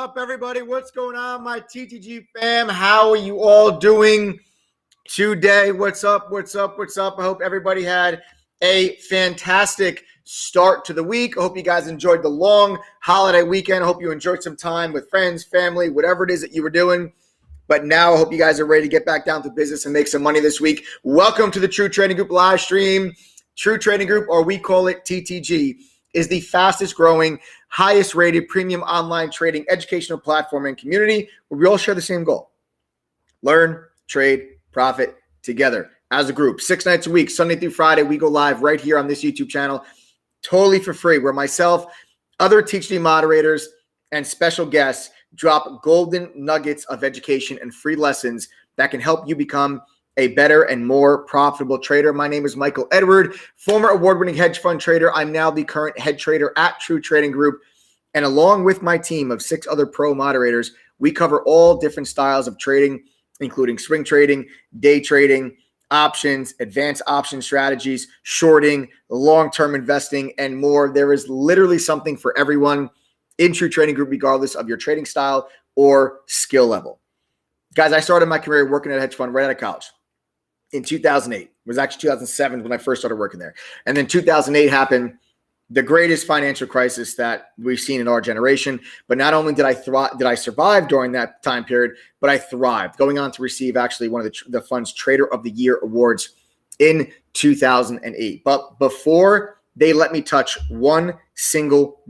up, everybody? What's going on, my TTG fam? How are you all doing today? What's up? What's up? What's up? I hope everybody had a fantastic start to the week. I hope you guys enjoyed the long holiday weekend. I hope you enjoyed some time with friends, family, whatever it is that you were doing. But now I hope you guys are ready to get back down to business and make some money this week. Welcome to the True Trading Group live stream. True Trading Group, or we call it TTG, is the fastest growing, highest rated premium online trading educational platform and community where we all share the same goal. Learn, trade, profit together as a group. 6 nights a week, Sunday through Friday, we go live right here on this YouTube channel, totally for free, where myself, other TTG moderators, and special guests drop golden nuggets of education and free lessons that can help you become a better and more profitable trader. My name is Michael Edward, former award-winning hedge fund trader. I'm now the current head trader at True Trading Group. And along with my team of 6 other pro moderators, we cover all different styles of trading, including swing trading, day trading, options, advanced option strategies, shorting, long-term investing, and more. There is literally something for everyone in True Trading Group, regardless of your trading style or skill level. Guys, I started my career working at a hedge fund right out of college in 2008. It was actually 2007 when I first started working there. And then 2008 happened, the greatest financial crisis that we've seen in our generation. But not only did I survive during that time period, but I thrived, going on to receive actually one of the fund's Trader of the Year awards in 2008. But before they let me touch $1 single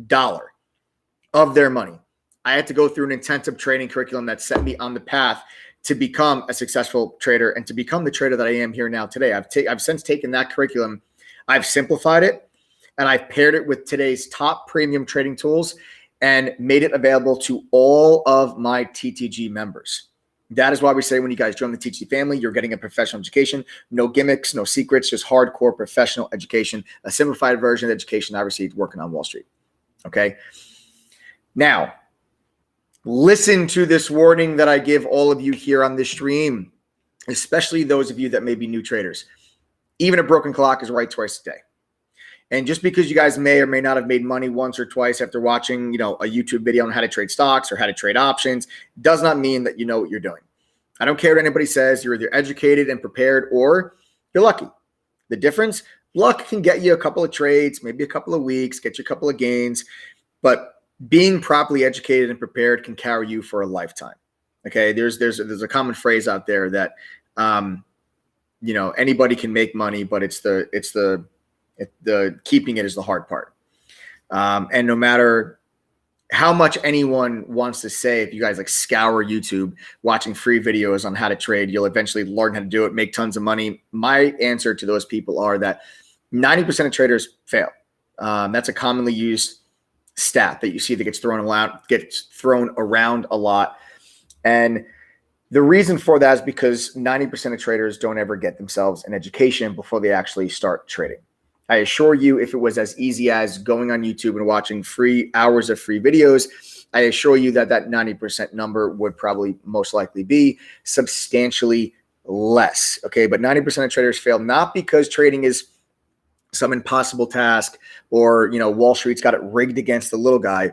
of their money, I had to go through an intensive training curriculum that set me on the path to become a successful trader and to become the trader that I am here now today. I've since taken that curriculum, I've simplified it, and I've paired it with today's top premium trading tools and made it available to all of my TTG members. That is why we say when you guys join the TTG family, you're getting a professional education, no gimmicks, no secrets, just hardcore professional education, a simplified version of education I received working on Wall Street. Okay. Now, listen to this warning that I give all of you here on this stream, especially those of you that may be new traders. Even a broken clock is right twice a day. And just because you guys may or may not have made money once or twice after watching, a YouTube video on how to trade stocks or how to trade options, does not mean that you know what you're doing. I don't care what anybody says. You're either educated and prepared or you're lucky. The difference, luck can get you a couple of trades, maybe a couple of weeks, get you a couple of gains, but being properly educated and prepared can carry you for a lifetime. Okay. There's a common phrase out there that, anybody can make money, but it's the keeping it is the hard part. And no matter how much anyone wants to say, if you guys scour YouTube, watching free videos on how to trade, you'll eventually learn how to do it, make tons of money. My answer to those people are that 90% of traders fail. That's a commonly used stat that you see that gets thrown around a lot. And the reason for that is because 90% of traders don't ever get themselves an education before they actually start trading. I assure you, if it was as easy as going on YouTube and watching free hours of free videos, I assure you that 90% number would probably most likely be substantially less. Okay. But 90% of traders fail, not because trading is some impossible task or, Wall Street's got it rigged against the little guy.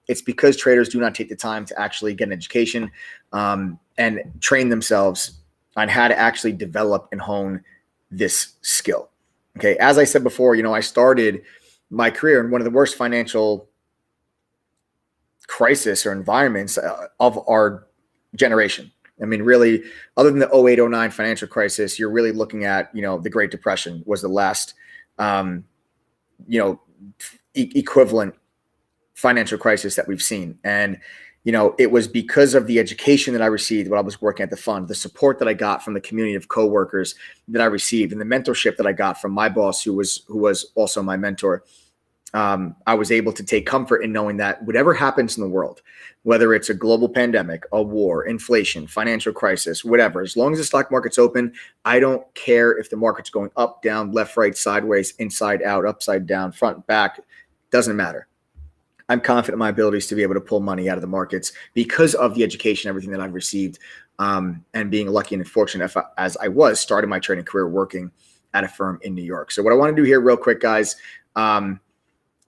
It's because traders do not take the time to actually get an education and train themselves on how to actually develop and hone this skill. Okay. As I said before, I started my career in one of the worst financial crisis or environments of our generation. I mean, really, other than the 08-09 financial crisis, you're really looking at, the Great Depression was the last equivalent financial crisis that we've seen. And, it was because of the education that I received when I was working at the fund, the support that I got from the community of coworkers that I received, and the mentorship that I got from my boss, who was also my mentor. I was able to take comfort in knowing that whatever happens in the world, whether it's a global pandemic, a war, inflation, financial crisis, whatever, as long as the stock market's open, I don't care if the market's going up, down, left, right, sideways, inside out, upside down, front, back, doesn't matter. I'm confident in my abilities to be able to pull money out of the markets because of the education, everything that I've received, and being lucky and fortunate as I was starting my trading career working at a firm in New York. So what I want to do here real quick, guys,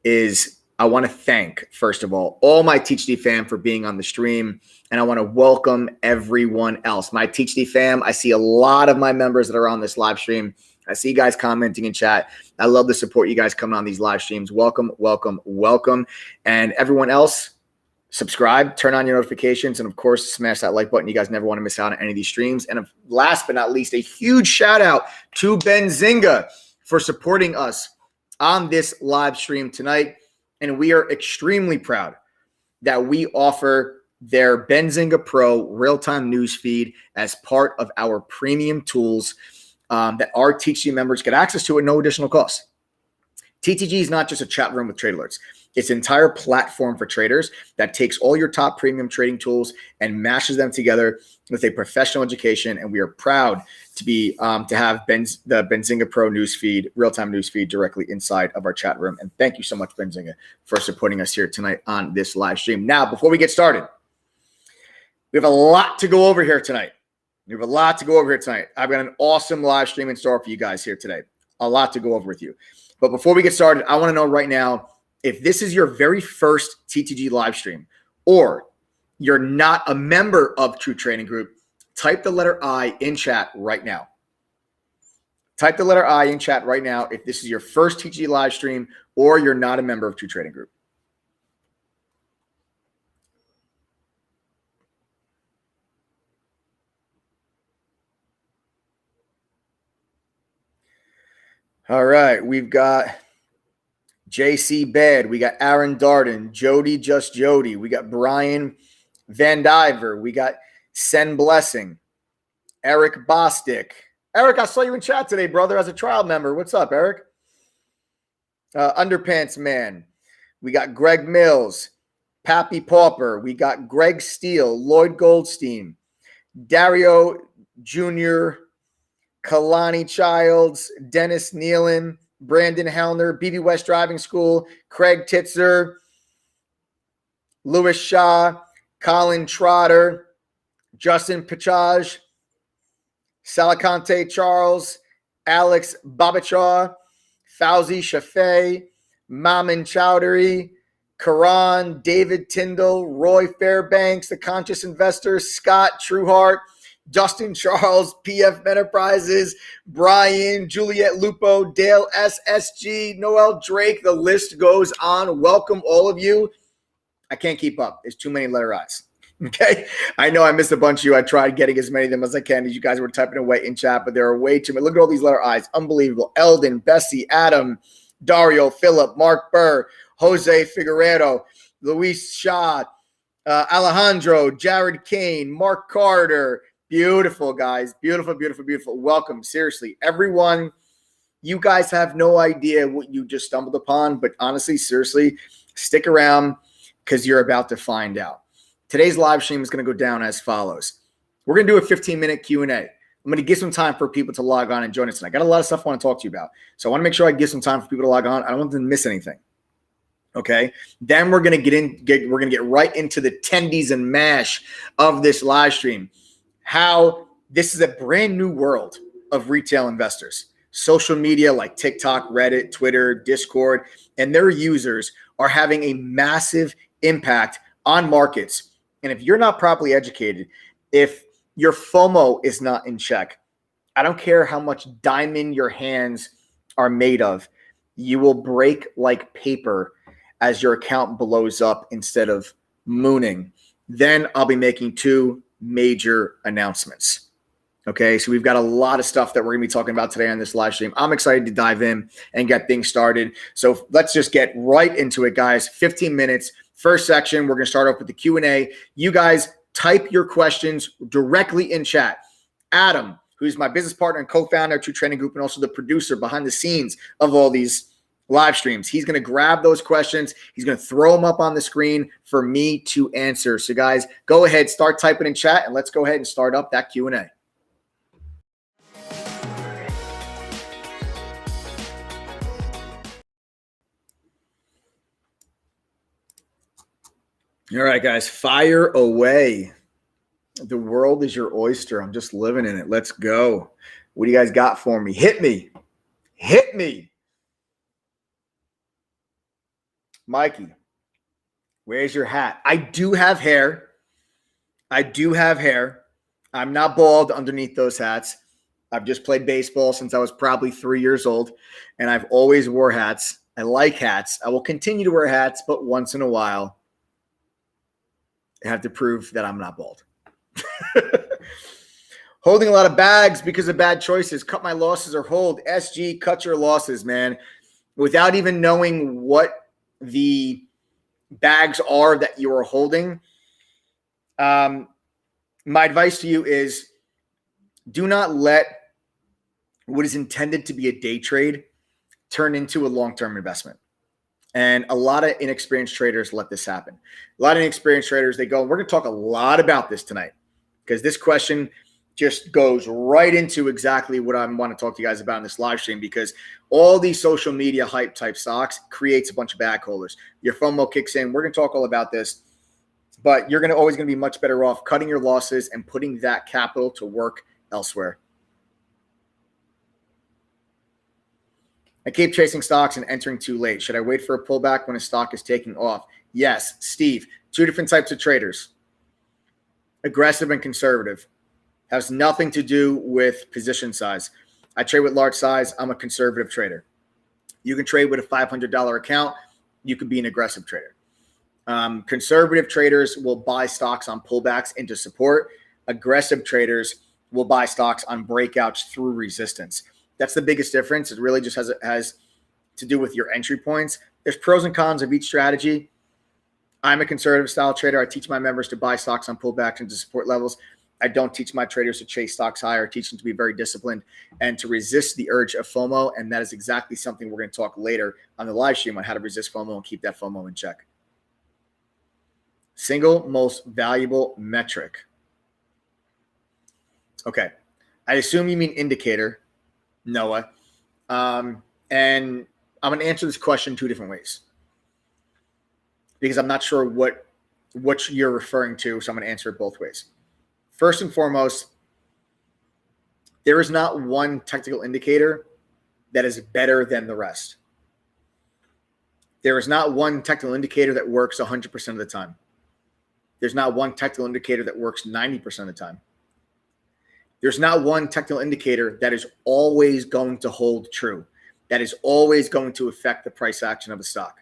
is I want to thank, first of all my TeachD fam for being on the stream. And I want to welcome everyone else. My TeachD fam, I see a lot of my members that are on this live stream. I see you guys commenting in chat. I love the support you guys coming on these live streams. Welcome, welcome, welcome. And everyone else, subscribe, turn on your notifications, and of course, smash that like button. You guys never want to miss out on any of these streams. And last but not least, a huge shout out to Benzinga for supporting us on this live stream tonight. And we are extremely proud that we offer their Benzinga Pro real-time news feed as part of our premium tools that our TTG members get access to at no additional cost. TTG is not just a chat room with trade alerts. It's an entire platform for traders that takes all your top premium trading tools and mashes them together with a professional education. And we are proud to be to have the Benzinga Pro newsfeed, real-time newsfeed directly inside of our chat room. And thank you so much, Benzinga, for supporting us here tonight on this live stream. Now, before we get started, we have a lot to go over here tonight. I've got an awesome live stream in store for you guys here today. A lot to go over with you. But before we get started, I want to know right now, if this is your very first TTG live stream or you're not a member of True Trading Group, type the letter I in chat right now. Type the letter I in chat right now if this is your first TTG live stream or you're not a member of True Trading Group. All right, we've got JC Bed, we got Aaron Darden, Jody Just Jody, we got Brian Van Diver, we got Sen Blessing, Eric Bostic. Eric, I saw you in chat today, brother, as a trial member. What's up, Eric? Underpants Man. We got Greg Mills, Pappy Pauper. We got Greg Steele, Lloyd Goldstein, Dario Jr., Kalani Childs, Dennis Nealon, Brandon Hellner, BB West Driving School, Craig Titzer, Louis Shaw, Colin Trotter, Justin Pichaj, Salicante Charles, Alex Babachaw, Fauzi Shafay, Maman Chowdhury, Karan, David Tyndall, Roy Fairbanks, The Conscious Investor, Scott Trueheart, Justin Charles, PF Enterprises, Brian, Juliet Lupo, Dale SSG, Noel Drake. The list goes on. Welcome, all of you. I can't keep up. There's too many letter I's. Okay. I know I missed a bunch of you. I tried getting as many of them as I can as you guys were typing away in chat, but there are way too many. Look at all these letter I's. Unbelievable. Eldon, Bessie, Adam, Dario, Philip, Mark Burr, Jose Figueredo, Luis Shaw, Alejandro, Jared Kane, Mark Carter. Beautiful, guys. Beautiful, beautiful, beautiful. Welcome. Seriously, everyone, you guys have no idea what you just stumbled upon, but honestly, seriously, stick around because you're about to find out. Today's live stream is going to go down as follows. We're going to do a 15-minute Q&A. I'm going to give some time for people to log on and join us. And I got a lot of stuff I want to talk to you about. So I want to make sure I give some time for people to log on. I don't want them to miss anything. Okay. Then we're going to get right into the tendies and mash of this live stream. How this is a brand new world of retail investors. Social media like TikTok, Reddit, Twitter, Discord, and their users are having a massive impact on markets. And if you're not properly educated, if your FOMO is not in check, I don't care how much diamond your hands are made of, you will break like paper as your account blows up instead of mooning. Then I'll be making two major announcements. Okay, so we've got a lot of stuff that we're going to be talking about today on this live stream. I'm excited to dive in and get things started. So let's just get right into it, guys. 15 minutes. First section, we're going to start off with the Q&A. You guys type your questions directly in chat. Adam, who's my business partner and co-founder of True Trading Group and also the producer behind the scenes of all these live streams, he's going to grab those questions. He's going to throw them up on the screen for me to answer. So guys, go ahead, start typing in chat, and let's go ahead and start up that Q&A. All right, guys, fire away. The world is your oyster. I'm just living in it. Let's go. What do you guys got for me? Hit me. Hit me. Mikey, where's your hat? I do have hair. I'm not bald underneath those hats. I've just played baseball since I was probably 3 years old, and I've always wore hats. I like hats. I will continue to wear hats, but once in a while, I have to prove that I'm not bald. Holding a lot of bags because of bad choices. Cut my losses or hold. SG, cut your losses, man. Without even knowing what the bags are that you are holding, my advice to you is do not let what is intended to be a day trade turn into a long-term investment. And a lot of inexperienced traders let this happen. A lot of inexperienced traders, they go, we're going to talk a lot about this tonight because this question just goes right into exactly what I want to talk to you guys about in this live stream, because all these social media hype type stocks creates a bunch of bag holders. Your FOMO kicks in. We're going to talk all about this, but you're always going to be much better off cutting your losses and putting that capital to work elsewhere. I keep chasing stocks and entering too late. Should I wait for a pullback when a stock is taking off? Yes, Steve. Two different types of traders. Aggressive and conservative. Has nothing to do with position size. I trade with large size. I'm a conservative trader. You can trade with a $500 account. You can be an aggressive trader. Conservative traders will buy stocks on pullbacks into support. Aggressive traders will buy stocks on breakouts through resistance. That's the biggest difference. It really just has to do with your entry points. There's pros and cons of each strategy. I'm a conservative style trader. I teach my members to buy stocks on pullbacks into support levels. I don't teach my traders to chase stocks higher. I teach them to be very disciplined and to resist the urge of FOMO. And that is exactly something we're going to talk later on the live stream on how to resist FOMO and keep that FOMO in check. Single most valuable metric. Okay. I assume you mean indicator, Noah. And I'm going to answer this question two different ways because I'm not sure what you're referring to. So I'm going to answer it both ways. First and foremost, there is not one technical indicator that is better than the rest. There is not one technical indicator that works 100% of the time. There's not one technical indicator that works 90% of the time. There's not one technical indicator that is always going to hold true, that is always going to affect the price action of a stock.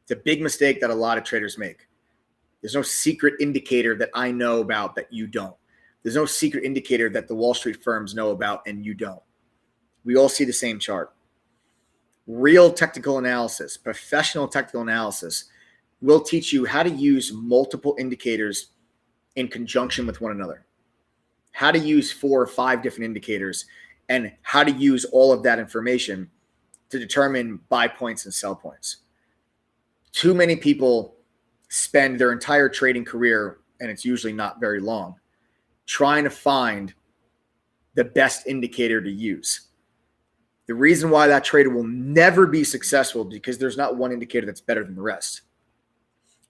It's a big mistake that a lot of traders make. There's no secret indicator that I know about that you don't. There's no secret indicator that the Wall Street firms know about and you don't. We all see the same chart. Real technical analysis, professional technical analysis will teach you how to use multiple indicators in conjunction with one another. How to use 4 or 5 different indicators and how to use all of that information to determine buy points and sell points. Too many people spend their entire trading career, and it's usually not very long, trying to find the best indicator to use. The reason why that trader will never be successful is because there's not one indicator that's better than the rest.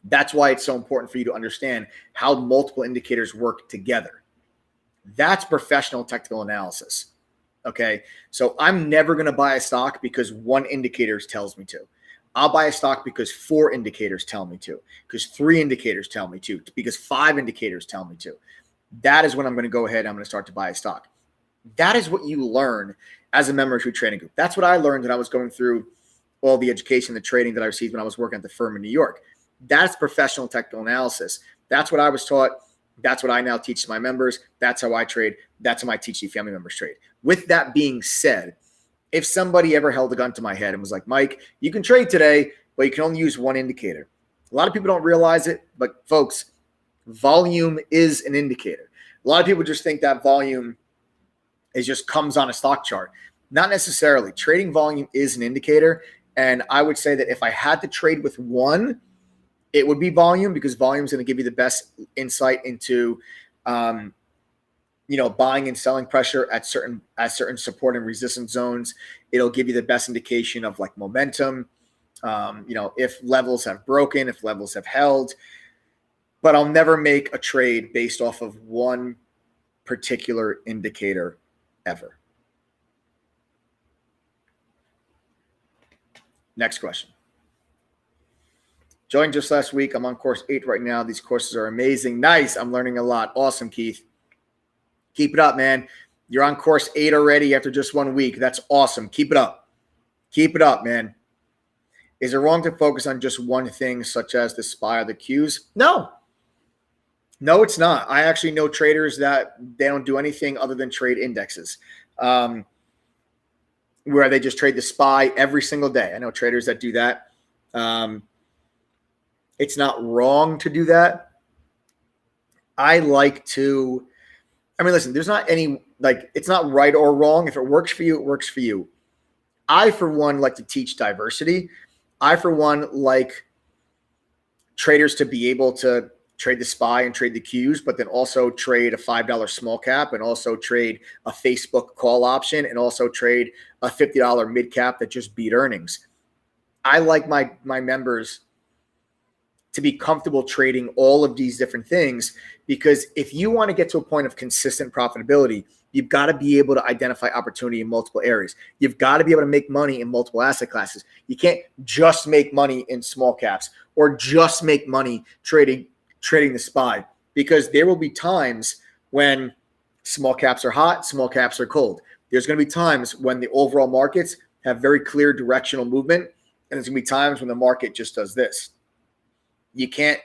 That's why it's so important for you to understand how multiple indicators work together. That's professional technical analysis. Okay. So I'm never going to buy a stock because one indicator tells me to. I'll buy a stock because 4 indicators tell me to, because 3 indicators tell me to, because 5 indicators tell me to. That is when I'm going to go ahead and I'm going to start to buy a stock. That is what you learn as a member of True Trading Group. That's what I learned when I was going through all the education, the training that I received when I was working at the firm in New York. That's professional technical analysis. That's what I was taught. That's what I now teach to my members. That's how I trade. That's how I teach the family members trade. With that being said, if somebody ever held a gun to my head and was like, Mike, you can trade today, but you can only use one indicator. A lot of people don't realize it, but folks, volume is an indicator. A lot of people just think that volume is just comes on a stock chart. Not necessarily. Trading volume is an indicator. And I would say that if I had to trade with one, it would be volume, because volume is going to give you the best insight into buying and selling pressure at certain support and resistance zones. It'll give you the best indication of like momentum, if levels have broken, if levels have held. But I'll never make a trade based off of one particular indicator ever. Next question. Joined just last week. I'm on course 8 right now. These courses are amazing. Nice. I'm learning a lot. Awesome, Keith. Keep it up, man. You're on course 8 already after just 1 week. That's awesome. Keep it up. Keep it up, man. Is it wrong to focus on just one thing, such as the SPY or the Qs? No. No, it's not. I actually know traders that they don't do anything other than trade indexes, where they just trade the SPY every single day. I know traders that do that. It's not wrong to do that. Listen, there's not any, it's not right or wrong. If it works for you, it works for you. I, for one, like to teach diversity. I, for one, like traders to be able to trade the SPY and trade the Qs, but then also trade a $5 small cap and also trade a Facebook call option and also trade a $50 mid cap that just beat earnings. I like my members to be comfortable trading all of these different things, because if you want to get to a point of consistent profitability, you've got to be able to identify opportunity in multiple areas. You've got to be able to make money in multiple asset classes. You can't just make money in small caps or just make money trading the SPY, because there will be times when small caps are hot, small caps are cold. There's going to be times when the overall markets have very clear directional movement, and there's going to be times when the market just does this. You can't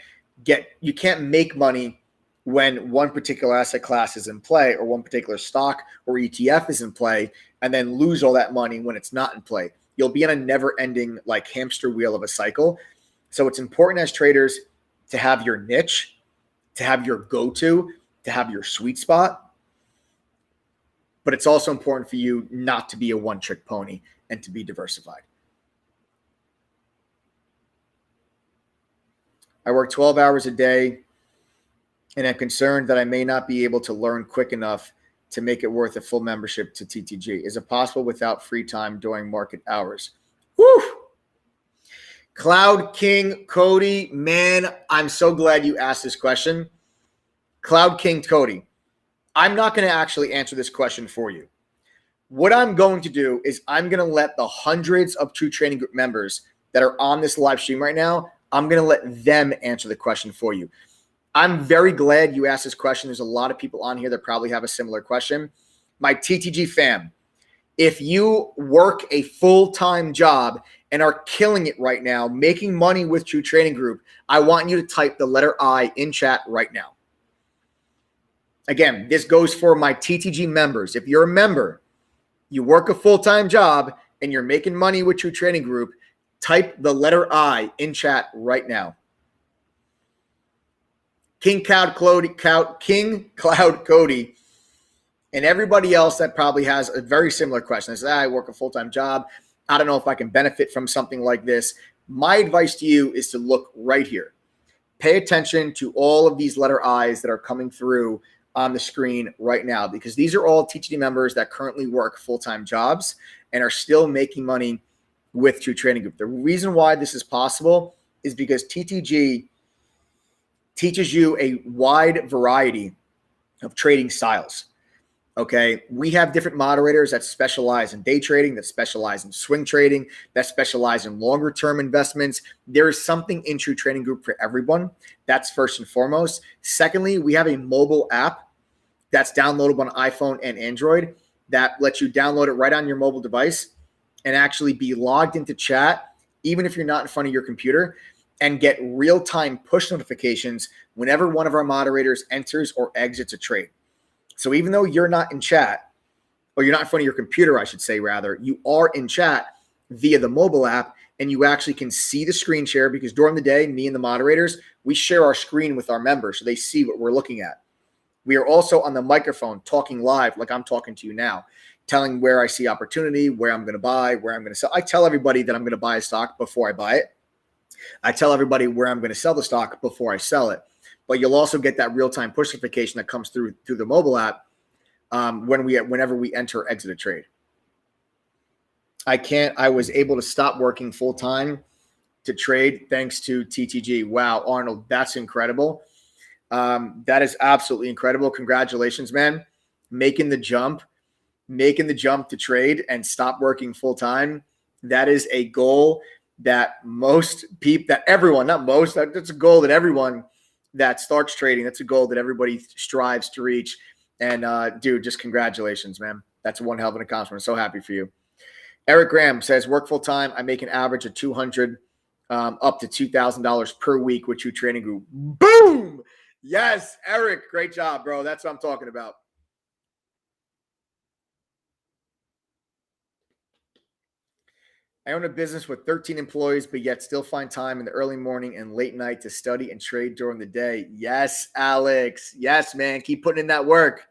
make money when one particular asset class is in play or one particular stock or ETF is in play and then lose all that money when it's not in play. You'll be in a never-ending hamster wheel of a cycle. So it's important as traders to have your niche, to have your go-to, to have your sweet spot. But it's also important for you not to be a one-trick pony and to be diversified. I work 12 hours a day, and I'm concerned that I may not be able to learn quick enough to make it worth a full membership to TTG. Is it possible without free time during market hours? Woo! Cloud King Cody, man, I'm so glad you asked this question. Cloud King Cody, I'm not going to actually answer this question for you. What I'm going to do is I'm going to let the hundreds of True Trading Group members that are on this live stream right now, I'm going to let them answer the question for you. I'm very glad you asked this question. There's a lot of people on here that probably have a similar question. My TTG fam, if you work a full-time job and are killing it right now, making money with True Trading Group, I want you to type the letter I in chat right now. Again, this goes for my TTG members. If you're a member, you work a full-time job, and you're making money with True Trading Group, type the letter I in chat right now. King Cloud Cody, and everybody else that probably has a very similar question. I say, I work a full-time job. I don't know if I can benefit from something like this. My advice to you is to look right here. Pay attention to all of these letter I's that are coming through on the screen right now, because these are all TTG members that currently work full-time jobs and are still making money with True Trading Group. The reason why this is possible is because TTG teaches you a wide variety of trading styles. Okay, we have different moderators that specialize in day trading, that specialize in swing trading, that specialize in longer term investments. There is something in True Trading Group for everyone. That's first and foremost. Secondly, we have a mobile app that's downloadable on iPhone and Android that lets you download it right on your mobile device and actually be logged into chat, even if you're not in front of your computer, and get real-time push notifications whenever one of our moderators enters or exits a trade. So even though you're not in chat, or you're not in front of your computer, I should say rather, you are in chat via the mobile app, and you actually can see the screen share, because during the day, me and the moderators, we share our screen with our members so they see what we're looking at. We are also on the microphone talking live like I'm talking to you now, telling where I see opportunity, where I'm going to buy, where I'm going to sell. I tell everybody that I'm going to buy a stock before I buy it. I tell everybody where I'm going to sell the stock before I sell it. But you'll also get that real-time push notification that comes through the mobile app whenever we enter or exit a trade. I was able to stop working full-time to trade thanks to TTG. Wow, Arnold, that's incredible. That is absolutely incredible. Congratulations, man. Making the jump to trade and stop working full-time. That is a goal that everyone, not most, that's a goal that everyone that starts trading, that's a goal that everybody strives to reach. And dude, just congratulations, man. That's one hell of an accomplishment. I'm so happy for you. Eric Graham says, work full time. I make an average of $200 up to $2,000 per week with True Trading Group. Boom! Yes, Eric, great job, bro. That's what I'm talking about. I own a business with 13 employees, but yet still find time in the early morning and late night to study and trade during the day. Yes, Alex. Yes, man. Keep putting in that work.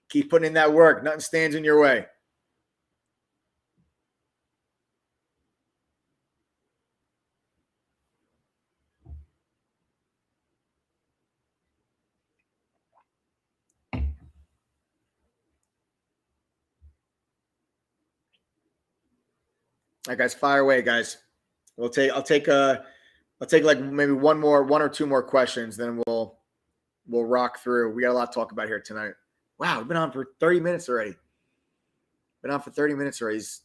Keep putting in that work. Nothing stands in your way. All right, guys, fire away, guys. I'll take like maybe one or two more questions, then we'll rock through. We got a lot to talk about here tonight. Wow, we've been on for 30 minutes already.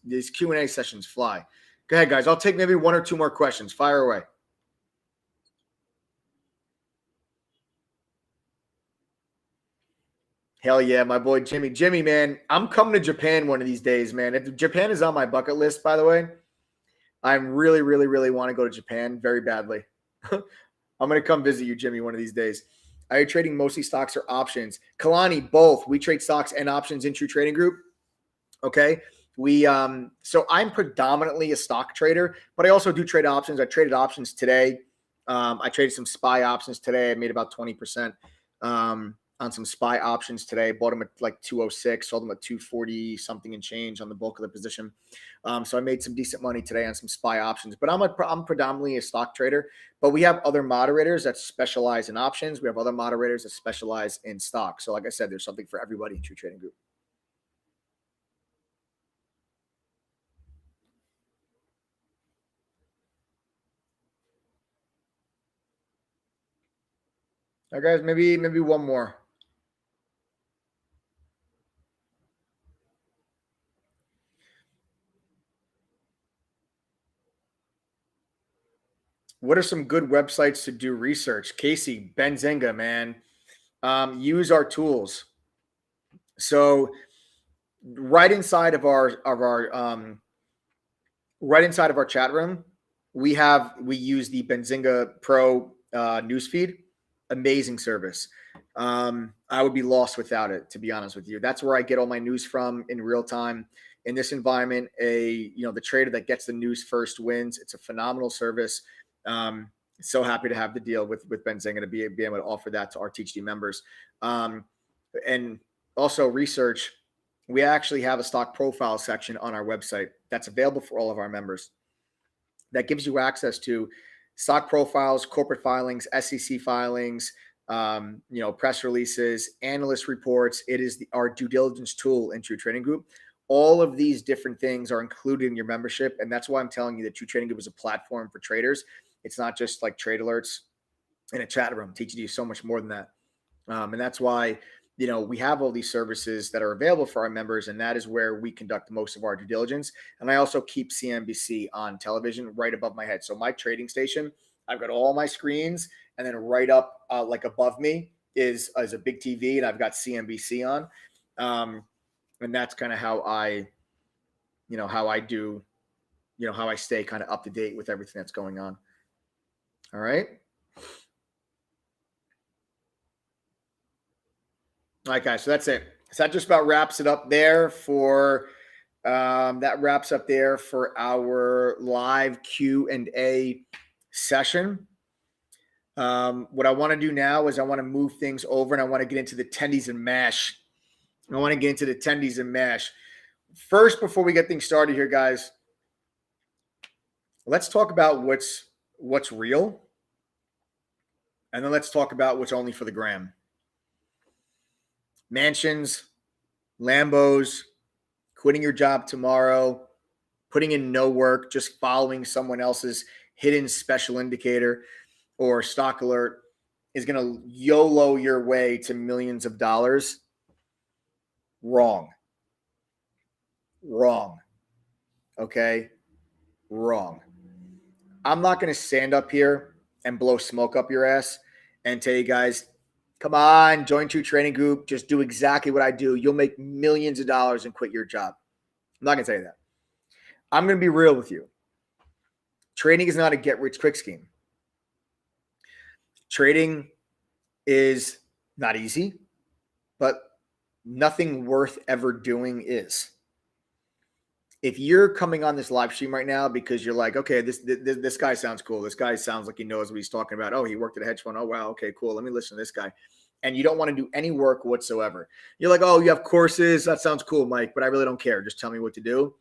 These Q&A sessions fly. Go ahead, guys. I'll take maybe one or two more questions. Fire away. Hell yeah, my boy Jimmy. Jimmy, man, I'm coming to Japan one of these days, man. Japan is on my bucket list, by the way. I really, really, really want to go to Japan very badly. I'm going to come visit you, Jimmy, one of these days. Are you trading mostly stocks or options? Kalani, both. We trade stocks and options in True Trading Group. Okay. So I'm predominantly a stock trader, but I also do trade options. I traded options today. I traded some SPY options today. I made about 20% on some SPY options today. Bought them at like 206, sold them at 240 something and change on the bulk of the position. So I made some decent money today on some SPY options, but I'm predominantly a stock trader, but we have other moderators that specialize in options. We have other moderators that specialize in stock. So like I said, there's something for everybody in True Trading Group. All right, guys, maybe one more. What are some good websites to do research? Casey, Benzinga, man. Use our tools. So right inside of our chat room, we use the Benzinga Pro newsfeed. Amazing service. I would be lost without it, to be honest with you. That's where I get all my news from in real time. In this environment, the trader that gets the news first wins. It's a phenomenal service. So happy to have the deal with Benzinga to be able to offer that to our THD members. And also research. We actually have a stock profile section on our website that's available for all of our members. That gives you access to stock profiles, corporate filings, SEC filings, press releases, analyst reports. It is our due diligence tool in True Trading Group. All of these different things are included in your membership. And that's why I'm telling you that True Trading Group is a platform for traders. It's not just like trade alerts in a chat room. Teaching you so much more than that. And that's why, we have all these services that are available for our members, and that is where we conduct most of our due diligence. And I also keep CNBC on television right above my head. So my trading station, I've got all my screens, and then right up like above me is a big TV, and I've got CNBC on. And that's kind of how I stay kind of up to date with everything that's going on. All right. All right, guys. So that's it. So that just about wraps it up there for our live Q&A session. What I want to do now is I want to move things over, and I want to get into the tendies and mash. First, before we get things started here, guys, let's talk about what's real, and then let's talk about what's only for the gram. Mansions, Lambos, quitting your job tomorrow, putting in no work, just following someone else's hidden special indicator or stock alert is going to YOLO your way to millions of dollars. Wrong. Okay? Wrong. I'm not going to stand up here and blow smoke up your ass and tell you guys, come on, join True Trading Group. Just do exactly what I do. You'll make millions of dollars and quit your job. I'm not going to tell you that. I'm going to be real with you. Trading is not a get-rich-quick scheme. Trading is not easy, but nothing worth ever doing is. If you're coming on this live stream right now because you're like, okay, this guy sounds cool. This guy sounds like he knows what he's talking about. Oh, he worked at a hedge fund. Oh, wow. Okay, cool. Let me listen to this guy. And you don't want to do any work whatsoever. You're like, oh, you have courses. That sounds cool, Mike, but I really don't care. Just tell me what to do.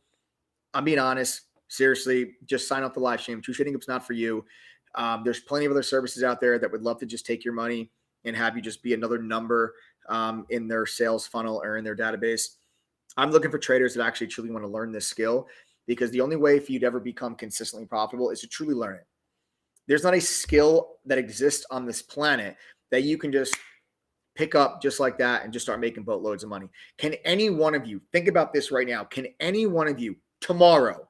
I'm being honest. Seriously, just sign up the live stream. True Trading Group's not for you. There's plenty of other services out there that would love to just take your money and have you just be another number in their sales funnel or in their database. I'm looking for traders that actually truly want to learn this skill, because the only way for you to ever become consistently profitable is to truly learn it. There's not a skill that exists on this planet that you can just pick up just like that and just start making boatloads of money. Can any one of you, think about this right now, can any one of you tomorrow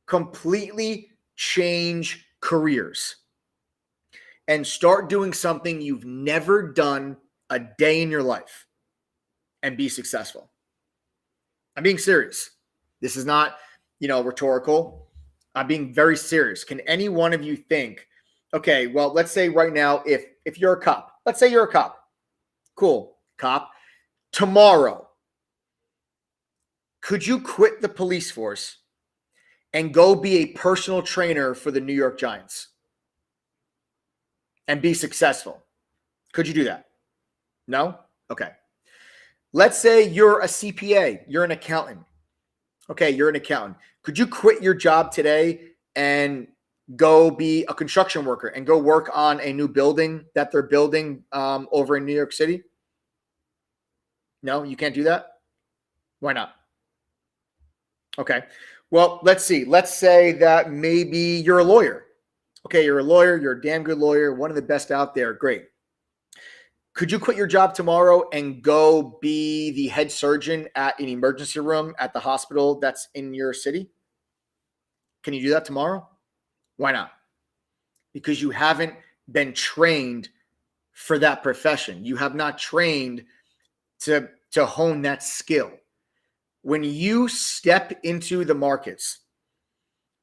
completely change careers and start doing something you've never done a day in your life and be successful? I'm being serious. This is not, rhetorical. I'm being very serious. Can any one of you think, okay, well, let's say right now, if you're a cop, let's say you're a cop. Cool, cop. Tomorrow, could you quit the police force and go be a personal trainer for the New York Giants and be successful? Could you do that? No? Okay. Let's say you're a CPA, you're an accountant. Okay, you're an accountant. Could you quit your job today and go be a construction worker and go work on a new building that they're building over in New York City? No, you can't do that? Why not? Okay. Well, let's see. Let's say that maybe you're a lawyer. Okay, you're a lawyer. You're a damn good lawyer, one of the best out there. Great. Could you quit your job tomorrow and go be the head surgeon at an emergency room at the hospital that's in your city? Can you do that tomorrow? Why not? Because you haven't been trained for that profession. You have not trained to hone that skill. When you step into the markets,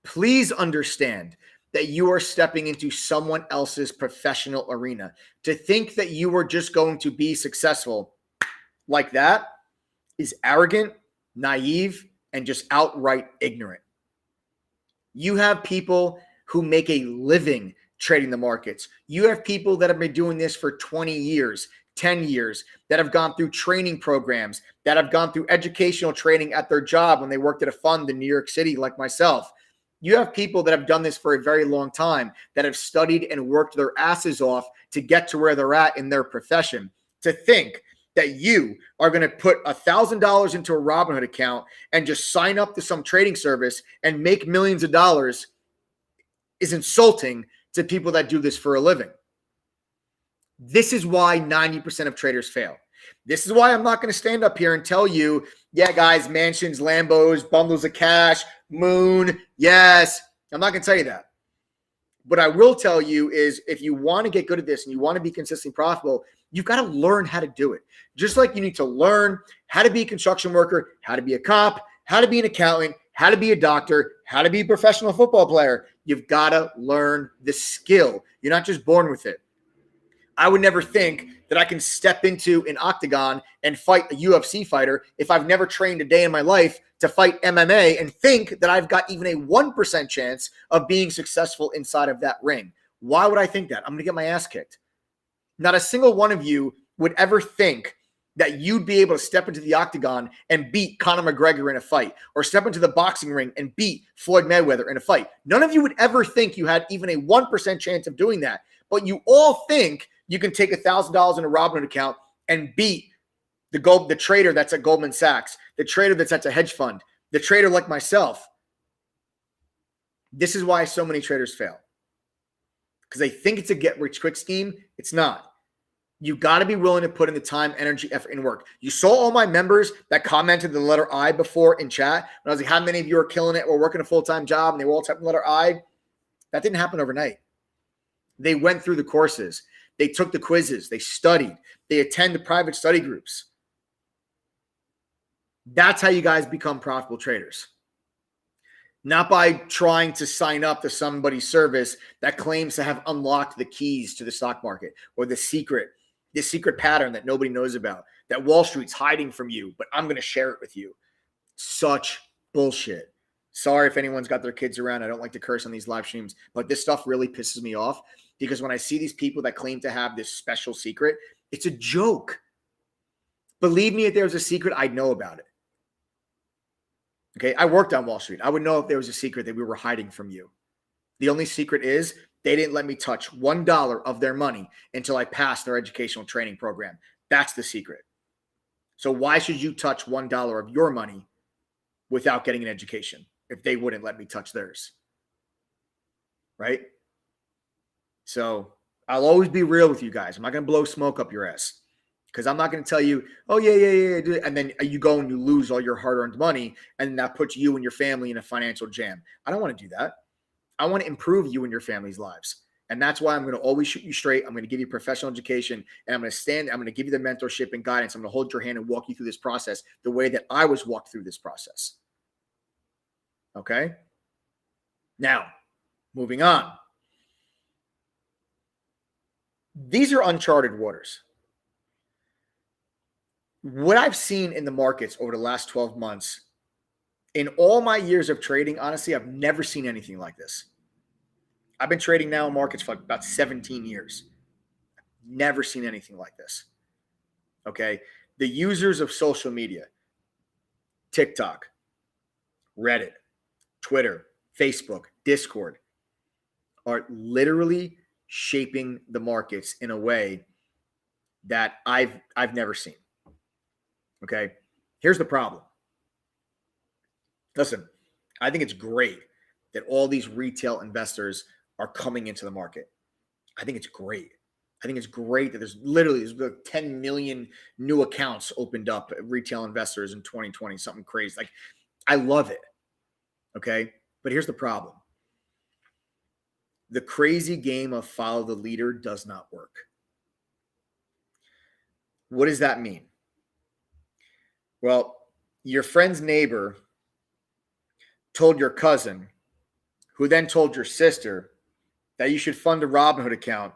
please understand that you are stepping into someone else's professional arena. To think that you are just going to be successful like that is arrogant, naive, and just outright ignorant. You have people who make a living trading the markets. You have people that have been doing this for 20 years, 10 years, that have gone through training programs, that have gone through educational training at their job when they worked at a fund in New York City like myself. You have people that have done this for a very long time, that have studied and worked their asses off to get to where they're at in their profession. To think that you are going to put $1,000 into a Robinhood account and just sign up to some trading service and make millions of dollars is insulting to people that do this for a living. This is why 90% of traders fail. This is why I'm not going to stand up here and tell you, yeah, guys, mansions, Lambos, bundles of cash, moon, yes. I'm not going to tell you that. What I will tell you is if you want to get good at this and you want to be consistently profitable, you've got to learn how to do it. Just like you need to learn how to be a construction worker, how to be a cop, how to be an accountant, how to be a doctor, how to be a professional football player. You've got to learn the skill. You're not just born with it. I would never think that I can step into an octagon and fight a UFC fighter if I've never trained a day in my life to fight MMA and think that I've got even a 1% chance of being successful inside of that ring. Why would I think that? I'm going to get my ass kicked. Not a single one of you would ever think that you'd be able to step into the octagon and beat Conor McGregor in a fight, or step into the boxing ring and beat Floyd Mayweather in a fight. None of you would ever think you had even a 1% chance of doing that. But you all think you can take $1,000 in a Robinhood account and beat the trader that's at Goldman Sachs, the trader that's at a hedge fund, the trader like myself. This is why so many traders fail. Because they think it's a get-rich-quick scheme. It's not. You got to be willing to put in the time, energy, effort, and work. You saw all my members that commented the letter I before in chat. When I was like, how many of you are killing it or working a full-time job? And they were all typing the letter I. That didn't happen overnight. They went through the courses. They took the quizzes. They studied. They attend the private study groups. That's how you guys become profitable traders. Not by trying to sign up to somebody's service that claims to have unlocked the keys to the stock market or the secret pattern that nobody knows about, that Wall Street's hiding from you, but I'm going to share it with you. Such bullshit. Sorry if anyone's got their kids around. I don't like to curse on these live streams, but this stuff really pisses me off because when I see these people that claim to have this special secret, it's a joke. Believe me, if there was a secret, I'd know about it. Okay, I worked on Wall Street. I would know if there was a secret that we were hiding from you. The only secret is they didn't let me touch $1 of their money until I passed their educational training program. That's the secret. So why should you touch $1 of your money without getting an education if they wouldn't let me touch theirs? Right? So I'll always be real with you guys. I'm not going to blow smoke up your ass. Because I'm not going to tell you, oh, yeah, and then you go and you lose all your hard-earned money, and that puts you and your family in a financial jam. I don't want to do that. I want to improve you and your family's lives. And that's why I'm going to always shoot you straight. I'm going to give you professional education, and I'm going to give you the mentorship and guidance. I'm going to hold your hand and walk you through this process the way that I was walked through this process. Okay? Now, moving on. These are uncharted waters. What I've seen in the markets over the last 12 months, in all my years of trading, honestly, I've never seen anything like this. I've been trading now in markets for like about 17 years. Never seen anything like this. Okay? The users of social media, TikTok, Reddit, Twitter, Facebook, Discord, are literally shaping the markets in a way that I've never seen. Okay, here's the problem. Listen, I think it's great that all these retail investors are coming into the market. I think it's great. I think it's great that there's like 10 million new accounts opened up, retail investors in 2020, something crazy. Like, I love it. Okay, but here's the problem. The crazy game of follow the leader does not work. What does that mean? Well, your friend's neighbor told your cousin, who then told your sister that you should fund a Robinhood account,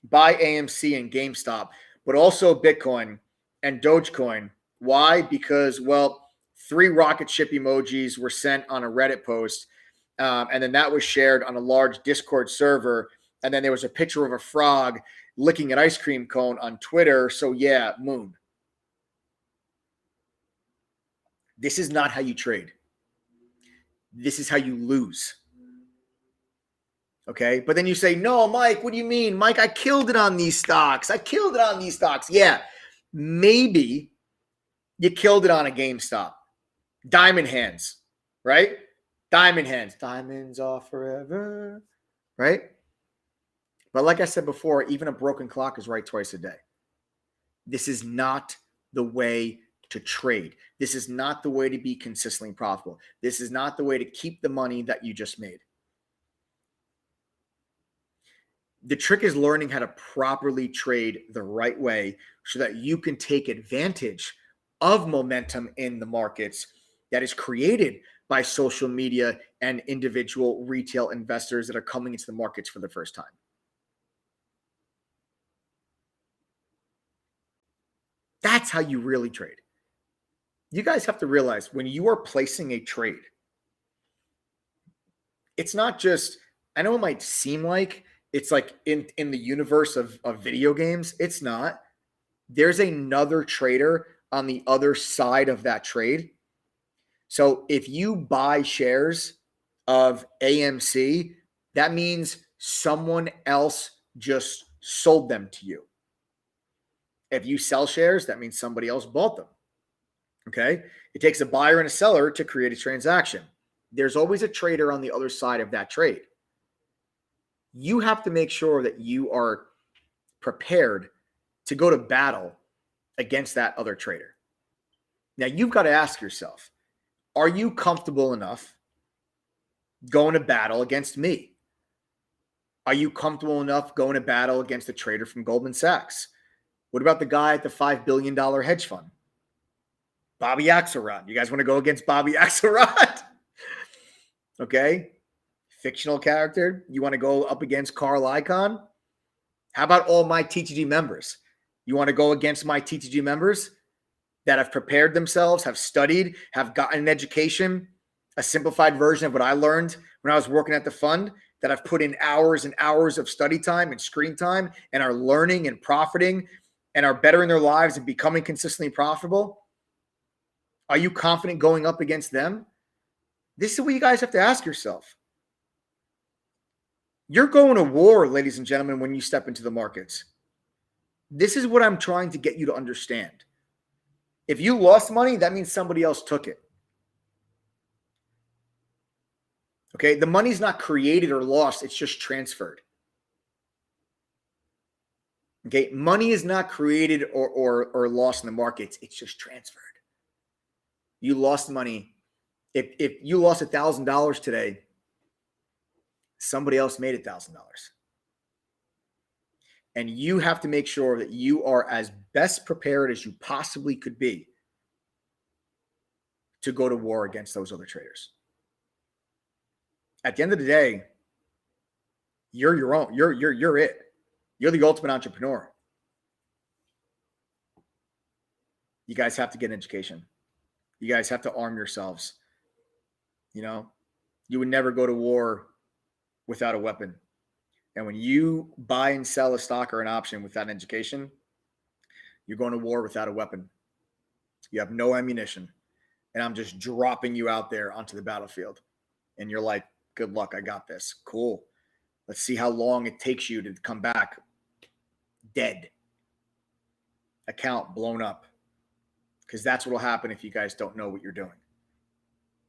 buy AMC and GameStop, but also Bitcoin and Dogecoin. Why? Because, well, 3 rocket ship emojis were sent on a Reddit post, and then that was shared on a large Discord server, and then there was a picture of a frog licking an ice cream cone on Twitter. So, yeah, moon. This is not how you trade. This is how you lose. Okay? But then you say, no, Mike, what do you mean? Mike, I killed it on these stocks. Yeah, maybe you killed it on a GameStop. Diamond hands, right? Diamond hands. Diamonds are forever, right? But like I said before, even a broken clock is right twice a day. This is not the way to trade. This is not the way to be consistently profitable. This is not the way to keep the money that you just made. The trick is learning how to properly trade the right way so that you can take advantage of momentum in the markets that is created by social media and individual retail investors that are coming into the markets for the first time. That's how you really trade. You guys have to realize when you are placing a trade, it's not just, I know it might seem like it's like in the universe of video games. It's not. There's another trader on the other side of that trade. So if you buy shares of AMC, that means someone else just sold them to you. If you sell shares, that means somebody else bought them. Okay? It takes a buyer and a seller to create a transaction. There's always a trader on the other side of that trade. You have to make sure that you are prepared to go to battle against that other trader. Now, you've got to ask yourself, are you comfortable enough going to battle against me? Are you comfortable enough going to battle against a trader from Goldman Sachs? What about the guy at the $5 billion hedge fund? Bobby Axelrod. You guys want to go against Bobby Axelrod? Okay. Fictional character. You want to go up against Carl Icahn? How about all my TTG members? You want to go against my TTG members that have prepared themselves, have studied, have gotten an education, a simplified version of what I learned when I was working at the fund, that I've put in hours and hours of study time and screen time and are learning and profiting and are bettering their lives and becoming consistently profitable? Are you confident going up against them? This is what you guys have to ask yourself. You're going to war, ladies and gentlemen, when you step into the markets. This is what I'm trying to get you to understand. If you lost money, that means somebody else took it. Okay, the money's not created or lost, it's just transferred. Okay, money is not created or lost in the markets, it's just transferred. You lost money. If you lost $1,000 today, somebody else made $1,000. And you have to make sure that you are as best prepared as you possibly could be to go to war against those other traders. At the end of the day, you're your own. You're it. You're the ultimate entrepreneur. You guys have to get an education. You guys have to arm yourselves. You know, you would never go to war without a weapon. And when you buy and sell a stock or an option without an education, you're going to war without a weapon. You have no ammunition. And I'm just dropping you out there onto the battlefield. And you're like, good luck, I got this. Cool. Let's see how long it takes you to come back dead. Account blown up. Because that's what will happen if you guys don't know what you're doing.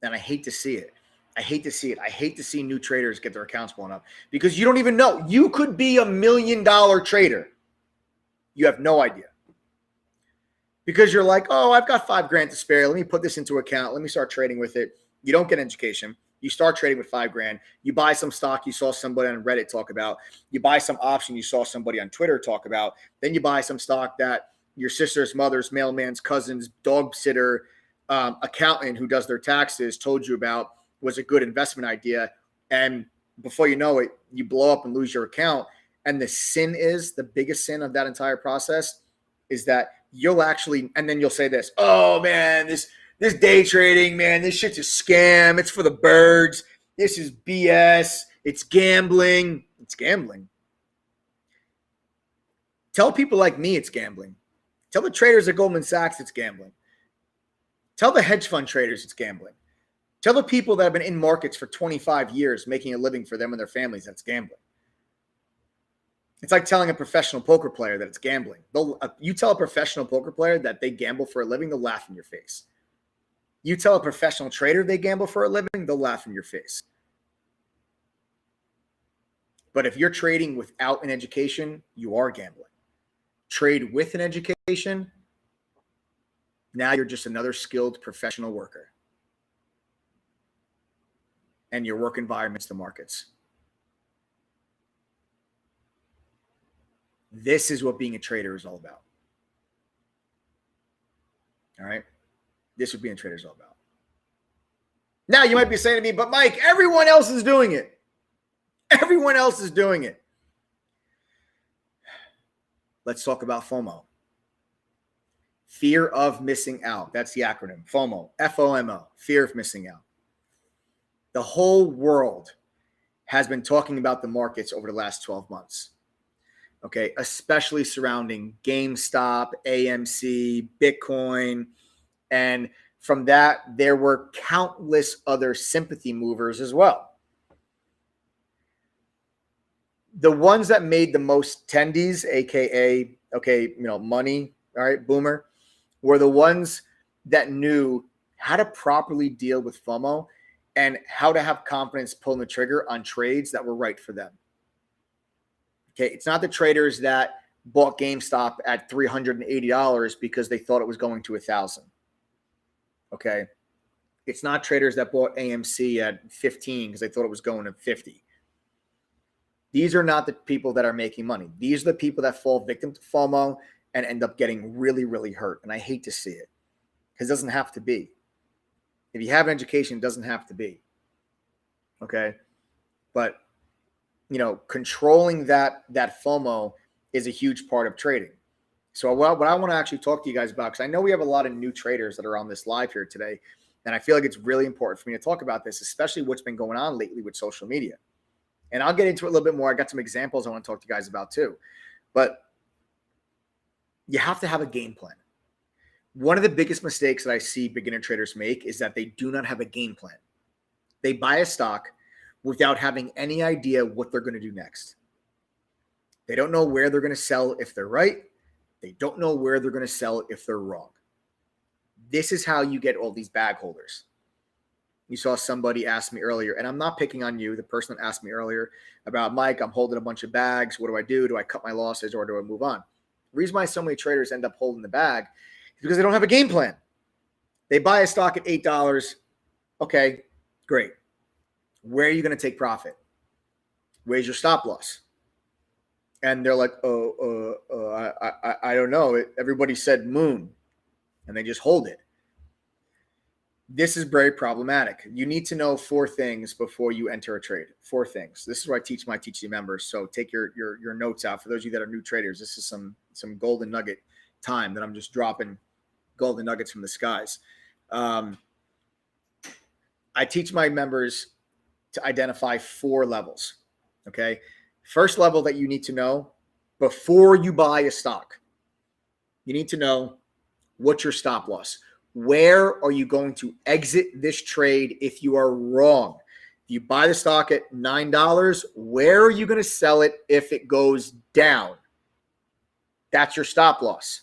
And I hate to see it. I hate to see it. I hate to see new traders get their accounts blown up because you don't even know. You could be $1 million trader. You have no idea. Because you're like, oh, I've got $5,000 to spare. Let me put this into account. Let me start trading with it. You don't get an education. You start trading with $5,000. You buy some stock you saw somebody on Reddit talk about. You buy some option you saw somebody on Twitter talk about. Then you buy some stock that your sister's, mother's, mailman's, cousin's, dog sitter, accountant who does their taxes told you about was a good investment idea. And before you know it, you blow up and lose your account. And the biggest sin of that entire process is that you'll actually, and then you'll say this, oh man, this day trading, man, this shit's a scam. It's for the birds. This is BS. It's gambling. It's gambling. Tell people like me it's gambling. Tell the traders at Goldman Sachs it's gambling. Tell the hedge fund traders it's gambling. Tell the people that have been in markets for 25 years making a living for them and their families that's gambling. It's like telling a professional poker player that it's gambling. You tell a professional poker player that they gamble for a living, they'll laugh in your face. You tell a professional trader they gamble for a living, they'll laugh in your face. But if you're trading without an education, you are gambling. Trade with an education, now you're just another skilled professional worker. And your work environment's the markets. This is what being a trader is all about. All right? This is what being a trader is all about. Now you might be saying to me, but Mike, everyone else is doing it. Everyone else is doing it. Let's talk about FOMO. Fear of missing out. That's the acronym. FOMO. FOMO. Fear of missing out. The whole world has been talking about the markets over the last 12 months. Okay, especially surrounding GameStop, AMC, Bitcoin. And from that, there were countless other sympathy movers as well. The ones that made the most tendies, aka, money, all right, boomer, were the ones that knew how to properly deal with FOMO and how to have confidence pulling the trigger on trades that were right for them. Okay, it's not the traders that bought GameStop at $380 because they thought it was going to 1,000. Okay, it's not traders that bought AMC at 15 because they thought it was going to 50. These are not the people that are making money. These are the people that fall victim to FOMO and end up getting really, really hurt. And I hate to see it because it doesn't have to be. If you have an education, it doesn't have to be. Okay. But, controlling that FOMO is a huge part of trading. So what I want to actually talk to you guys about, because I know we have a lot of new traders that are on this live here today. And I feel like it's really important for me to talk about this, especially what's been going on lately with social media. And I'll get into it a little bit more. I got some examples I want to talk to you guys about too. But you have to have a game plan. One of the biggest mistakes that I see beginner traders make is that they do not have a game plan. They buy a stock without having any idea what they're going to do next. They don't know where they're going to sell if they're right. They don't know where they're going to sell if they're wrong. This is how you get all these bag holders. You saw somebody ask me earlier, and I'm not picking on you, the person that asked me earlier about, Mike, I'm holding a bunch of bags. What do I do? Do I cut my losses or do I move on? The reason why so many traders end up holding the bag is because they don't have a game plan. They buy a stock at $8. Okay, great. Where are you going to take profit? Where's your stop loss? And they're like, I don't know. Everybody said moon, and they just hold it. This is very problematic. You need to know 4 things before you enter a trade. 4 things. This is what I teach my TC members. So take your notes out. For those of you that are new traders, this is some golden nugget time that I'm just dropping golden nuggets from the skies. I teach my members to identify 4 levels. Okay. First level that you need to know before you buy a stock, you need to know what's your stop loss. Where are you going to exit this trade if you are wrong? If you buy the stock at $9, where are you going to sell it if it goes down? That's your stop loss.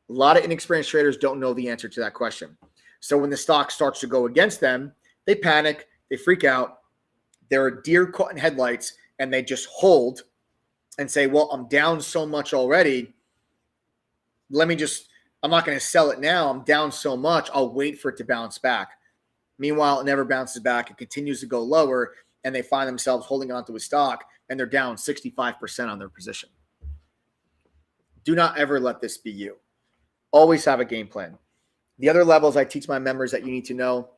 A lot of inexperienced traders don't know the answer to that question. So when the stock starts to go against them, they panic, they freak out. They're a deer caught in headlights, and they just hold and say, well, I'm down so much already. I'm not going to sell it now. I'm down so much. I'll wait for it to bounce back. Meanwhile, it never bounces back. It continues to go lower, and they find themselves holding onto a stock, and they're down 65% on their position. Do not ever let this be you. Always have a game plan. The other levels I teach my members that you need to know,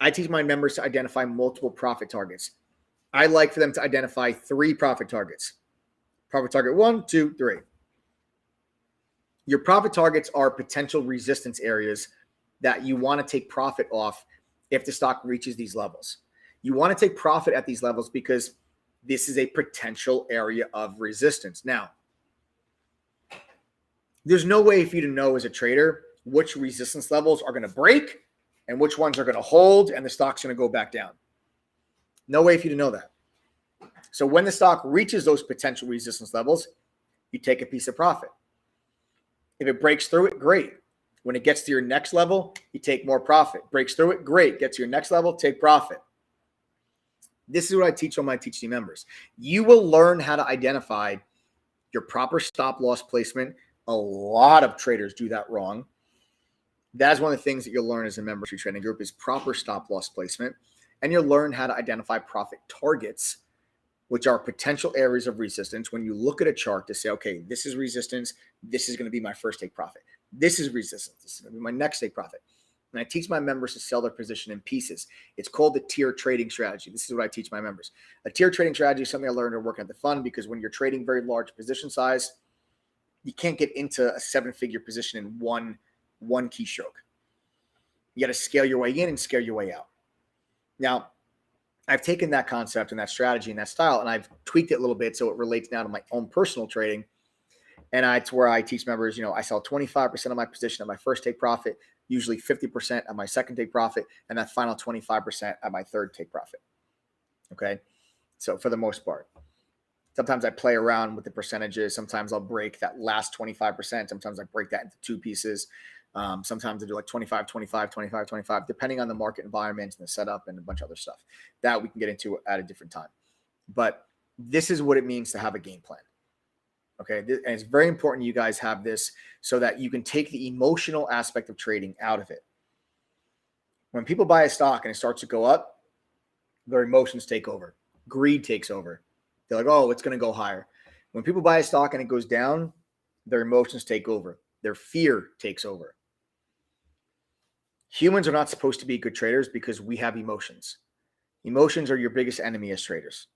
I teach my members to identify multiple profit targets. I like for them to identify 3 profit targets. Profit target 1, 2, 3. Your profit targets are potential resistance areas that you want to take profit off if the stock reaches these levels. You want to take profit at these levels because this is a potential area of resistance. Now, there's no way for you to know as a trader which resistance levels are going to break and which ones are going to hold and the stock's going to go back down. No way for you to know that. So when the stock reaches those potential resistance levels, you take a piece of profit. If it breaks through it, great. When it gets to your next level, you take more profit. Breaks through it, great. Get to your next level, take profit. This is what I teach all my TC members. You will learn how to identify your proper stop loss placement. A lot of traders do that wrong. That's one of the things that you'll learn as a membership training group is proper stop loss placement. And you'll learn how to identify profit targets, which are potential areas of resistance. When you look at a chart to say, okay, this is resistance. This is going to be my first take profit. This is resistance. This is going to be my next take profit. And I teach my members to sell their position in pieces. It's called the tier trading strategy. This is what I teach my members. A tier trading strategy is something I learned working at the fund because when you're trading very large position size, you can't get into a 7-figure position in one keystroke. You got to scale your way in and scale your way out. Now, I've taken that concept and that strategy and that style, and I've tweaked it a little bit so it relates now to my own personal trading. And it's where I teach members, I sell 25% of my position at my first take profit, usually 50% at my second take profit, and that final 25% at my third take profit. Okay. So for the most part, sometimes I play around with the percentages. Sometimes I'll break that last 25%. Sometimes I break that into 2 pieces. Sometimes I do like 25, 25, 25, 25, depending on the market environment and the setup and a bunch of other stuff that we can get into at a different time. But this is what it means to have a game plan. Okay. And it's very important you guys have this so that you can take the emotional aspect of trading out of it. When people buy a stock and it starts to go up, their emotions take over. Greed takes over. They're like, oh, it's going to go higher. When people buy a stock and it goes down, their emotions take over. Their fear takes over. Humans are not supposed to be good traders because we have emotions. Emotions are your biggest enemy as traders.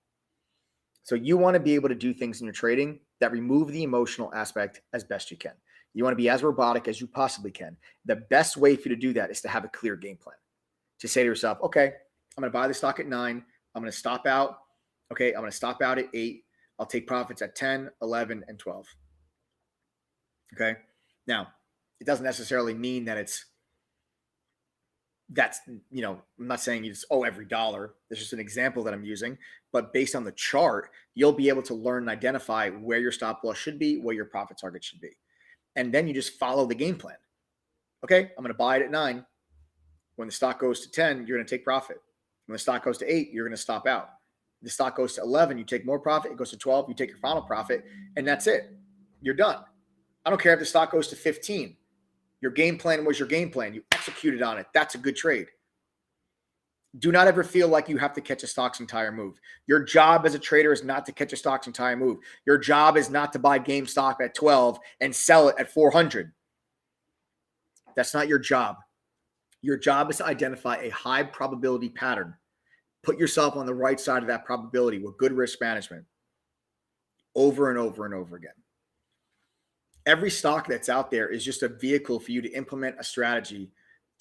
So you want to be able to do things in your trading that remove the emotional aspect as best you can. You want to be as robotic as you possibly can. The best way for you to do that is to have a clear game plan. To say to yourself, okay, I'm going to buy the stock at 9. I'm going to stop out. Okay, I'm going to stop out at 8. I'll take profits at 10, 11, and 12. Okay. Now, it doesn't necessarily mean that I'm not saying you just owe every dollar. It's just an example that I'm using. But based on the chart, you'll be able to learn and identify where your stop loss should be, where your profit target should be. And then you just follow the game plan. Okay, I'm going to buy it at 9. When the stock goes to 10, you're going to take profit. When the stock goes to 8, you're going to stop out. The stock goes to 11, you take more profit. It goes to 12, you take your final profit, and that's it. You're done. I don't care if the stock goes to 15. Your game plan was your game plan. You executed on it. That's a good trade. Do not ever feel like you have to catch a stock's entire move. Your job as a trader is not to catch a stock's entire move. Your job is not to buy GameStop at 12 and sell it at 400. That's not your job. Your job is to identify a high probability pattern. Put yourself on the right side of that probability with good risk management over and over and over again. Every stock that's out there is just a vehicle for you to implement a strategy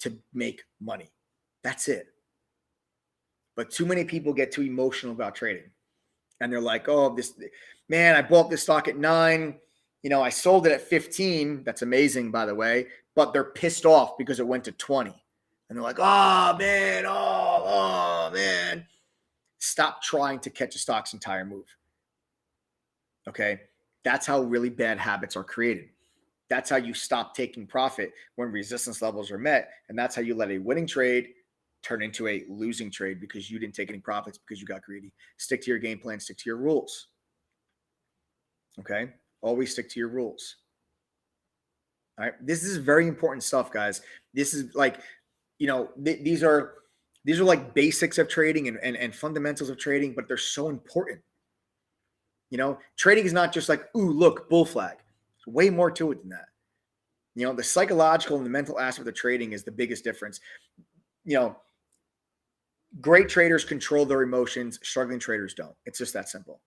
to make money. That's it. But too many people get too emotional about trading. And they're like, oh, I bought this stock at 9. I sold it at 15. That's amazing, by the way. But they're pissed off because it went to 20. And they're like, oh, man. Stop trying to catch a stock's entire move. Okay? That's how really bad habits are created. That's how you stop taking profit when resistance levels are met. And that's how you let a winning trade turn into a losing trade because you didn't take any profits because you got greedy. Stick to your game plan. Stick to your rules. Okay? Always stick to your rules. All right? This is very important stuff, guys. This is like, these are like basics of trading and fundamentals of trading, but they're so important. Trading is not just like, ooh, look, bull flag. There's way more to it than that. The psychological and the mental aspect of trading is the biggest difference. Great traders control their emotions. Struggling traders don't. It's just that simple.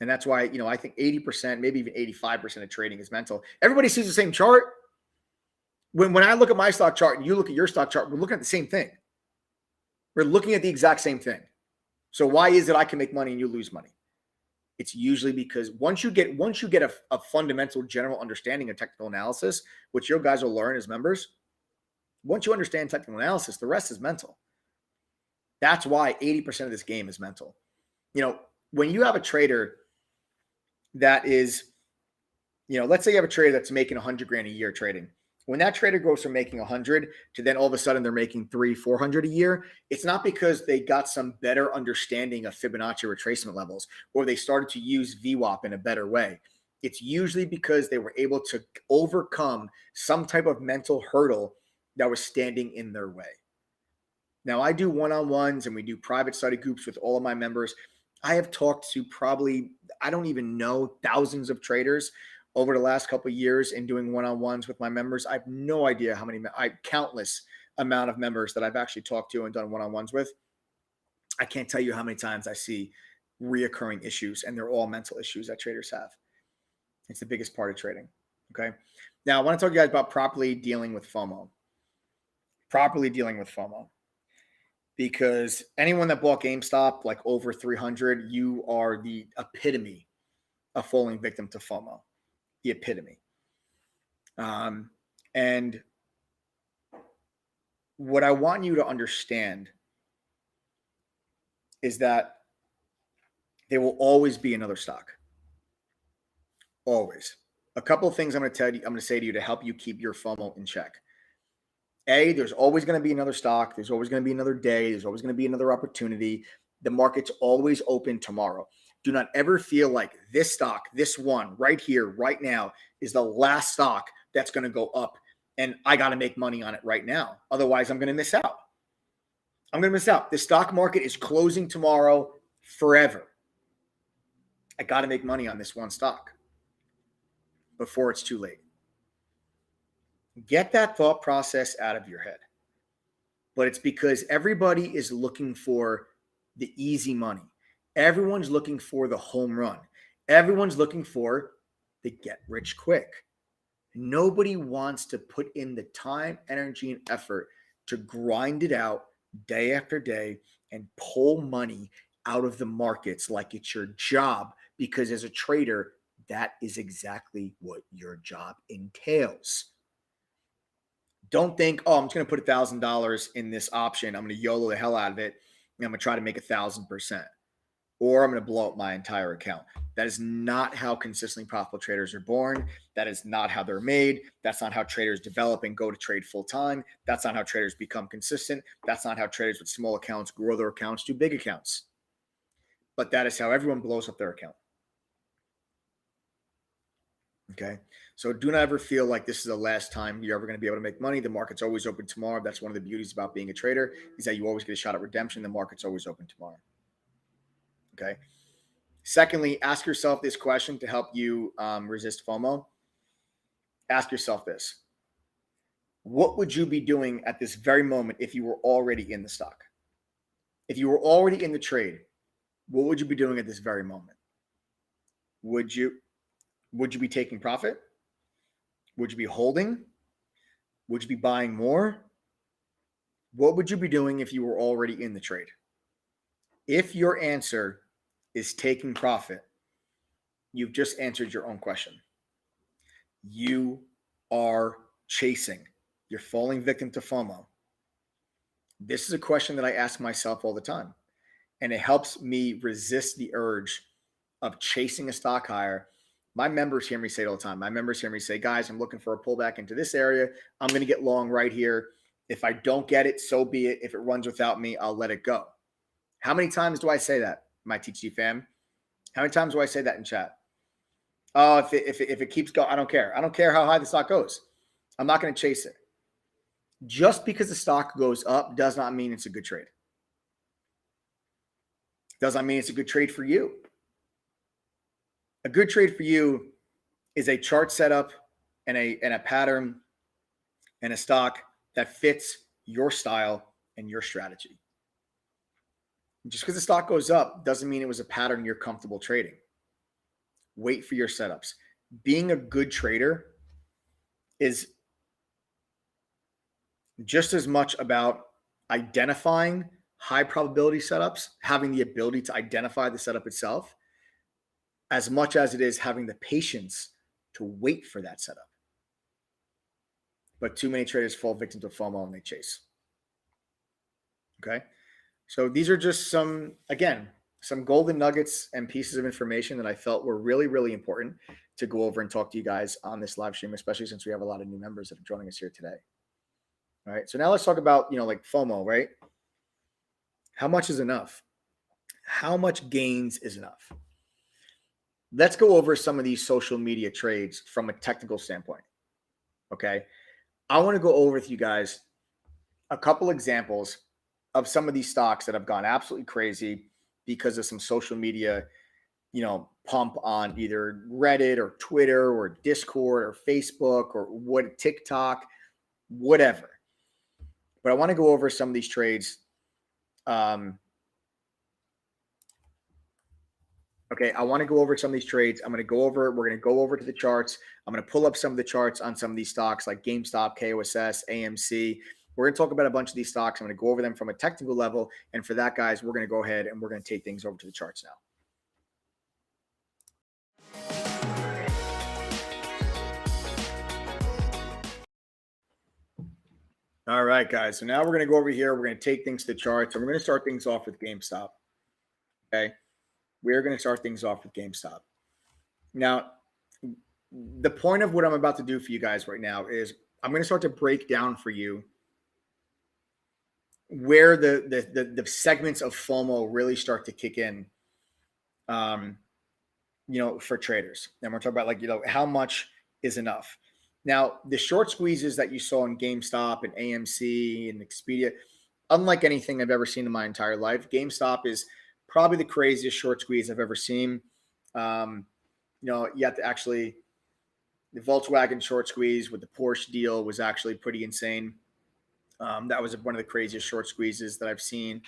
And that's why, I think 80%, maybe even 85% of trading is mental. Everybody sees the same chart. When I look at my stock chart and you look at your stock chart, we're looking at the same thing. We're looking at the exact same thing. So why is it I can make money and you lose money? It's usually because once you get a fundamental general understanding of technical analysis, which you guys will learn as members, once you understand technical analysis, the rest is mental. That's why 80% of this game is mental. When you have a trader that is, let's say you have a trader that's making $100,000 a year trading. When that trader goes from making 100 to then all of a sudden they're making 300-400 a year, it's not because they got some better understanding of Fibonacci retracement levels or they started to use VWAP in a better way. It's usually because they were able to overcome some type of mental hurdle that was standing in their way. Now, I do one-on-ones and we do private study groups with all of my members. I have talked to probably, I don't even know, thousands of traders over the last couple of years in doing one-on-ones with my members. I have no idea how many, countless amount of members that I've actually talked to and done one-on-ones with. I can't tell you how many times I see reoccurring issues, and they're all mental issues that traders have. It's the biggest part of trading, okay? Now, I want to talk to you guys about properly dealing with FOMO. Properly dealing with FOMO. Because anyone that bought GameStop like over 300, you are the epitome of falling victim to FOMO. The epitome. And what I want you to understand is that there will always be another stock. Always. A couple of things I'm going to say to you to help you keep your FOMO in check. A, there's always going to be another stock. There's always going to be another day. There's always going to be another opportunity. The market's always open tomorrow. Do not ever feel like this stock, this one right here, right now, is the last stock that's going to go up and I got to make money on it right now. Otherwise, I'm going to miss out. I'm going to miss out. The stock market is closing tomorrow forever. I got to make money on this one stock before it's too late. Get that thought process out of your head. But it's because everybody is looking for the easy money. Everyone's looking for the home run. Everyone's looking for the get rich quick. Nobody wants to put in the time, energy, and effort to grind it out day after day and pull money out of the markets like it's your job, because as a trader, that is exactly what your job entails. Don't think, oh, I'm just going to put $1,000 in this option. I'm going to YOLO the hell out of it, and I'm going to try to make 1,000%, or I'm going to blow up my entire account. That is not how consistently profitable traders are born. That is not how they're made. That's not how traders develop and go to trade full time. That's not how traders become consistent. That's not how traders with small accounts grow their accounts to big accounts. But that is how everyone blows up their account. Okay. So do not ever feel like this is the last time you're ever going to be able to make money. The market's always open tomorrow. That's one of the beauties about being a trader, is that you always get a shot at redemption. The market's always open tomorrow. Okay. Secondly, ask yourself this question to help you resist FOMO. Ask yourself this. What would you be doing at this very moment if you were already in the stock? If you were already in the trade, what would you be doing at this very moment? Would you be taking profit? Would you be holding? Would you be buying more? What would you be doing if you were already in the trade? If your answer is taking profit, you've just answered your own question. You are chasing. You're falling victim to FOMO. This is a question that I ask myself all the time, and it helps me resist the urge of chasing a stock higher. My members hear me say it all the time. My members hear me say, guys, I'm looking for a pullback into this area. I'm going to get long right here. If I don't get it, so be it. If it runs without me, I'll let it go. How many times do I say that, my TTG fam? How many times do I say that in chat? Oh, if it keeps going, I don't care. I don't care how high the stock goes. I'm not going to chase it. Just because the stock goes up does not mean it's a good trade. Does not mean it's a good trade for you. A good trade for you is a chart setup and a pattern and a stock that fits your style and your strategy. Just because the stock goes up doesn't mean it was a pattern you're comfortable trading. Wait for your setups. Being a good trader is just as much about identifying high probability setups, having the ability to identify the setup itself, as much as it is having the patience to wait for that setup. But too many traders fall victim to FOMO and they chase. Okay. So these are just some golden nuggets and pieces of information that I felt were really, really important to go over and talk to you guys on this live stream, especially since we have a lot of new members that are joining us here today. All right. So now let's talk about, like FOMO, right? How much is enough? How much gains is enough? Let's go over some of these social media trades from a technical standpoint. Okay. I want to go over with you guys a couple examples of some of these stocks that have gone absolutely crazy because of some social media, pump on either Reddit or Twitter or Discord or Facebook or TikTok, whatever. But I want to go over some of these trades. Okay, I want to go over some of these trades. We're going to go over to the charts. I'm going to pull up some of the charts on some of these stocks like GameStop, KOSS, AMC. We're going to talk about a bunch of these stocks. I'm going to go over them from a technical level. And for that, guys, we're going to go ahead and we're going to take things over to the charts now. All right, guys. So now we're going to go over here. We're going to take things to the charts. And we're going to start things off with GameStop. Okay. We're going to start things off with GameStop. Now, the point of what I'm about to do for you guys right now is I'm going to start to break down for you where the segments of FOMO really start to kick in, for traders. And we're talking about how much is enough. Now, the short squeezes that you saw in GameStop and AMC and Expedia, unlike anything I've ever seen in my entire life, GameStop is probably the craziest short squeeze I've ever seen. You have to actually, the Volkswagen short squeeze with the Porsche deal was actually pretty insane. That was one of the craziest short squeezes that I've seen.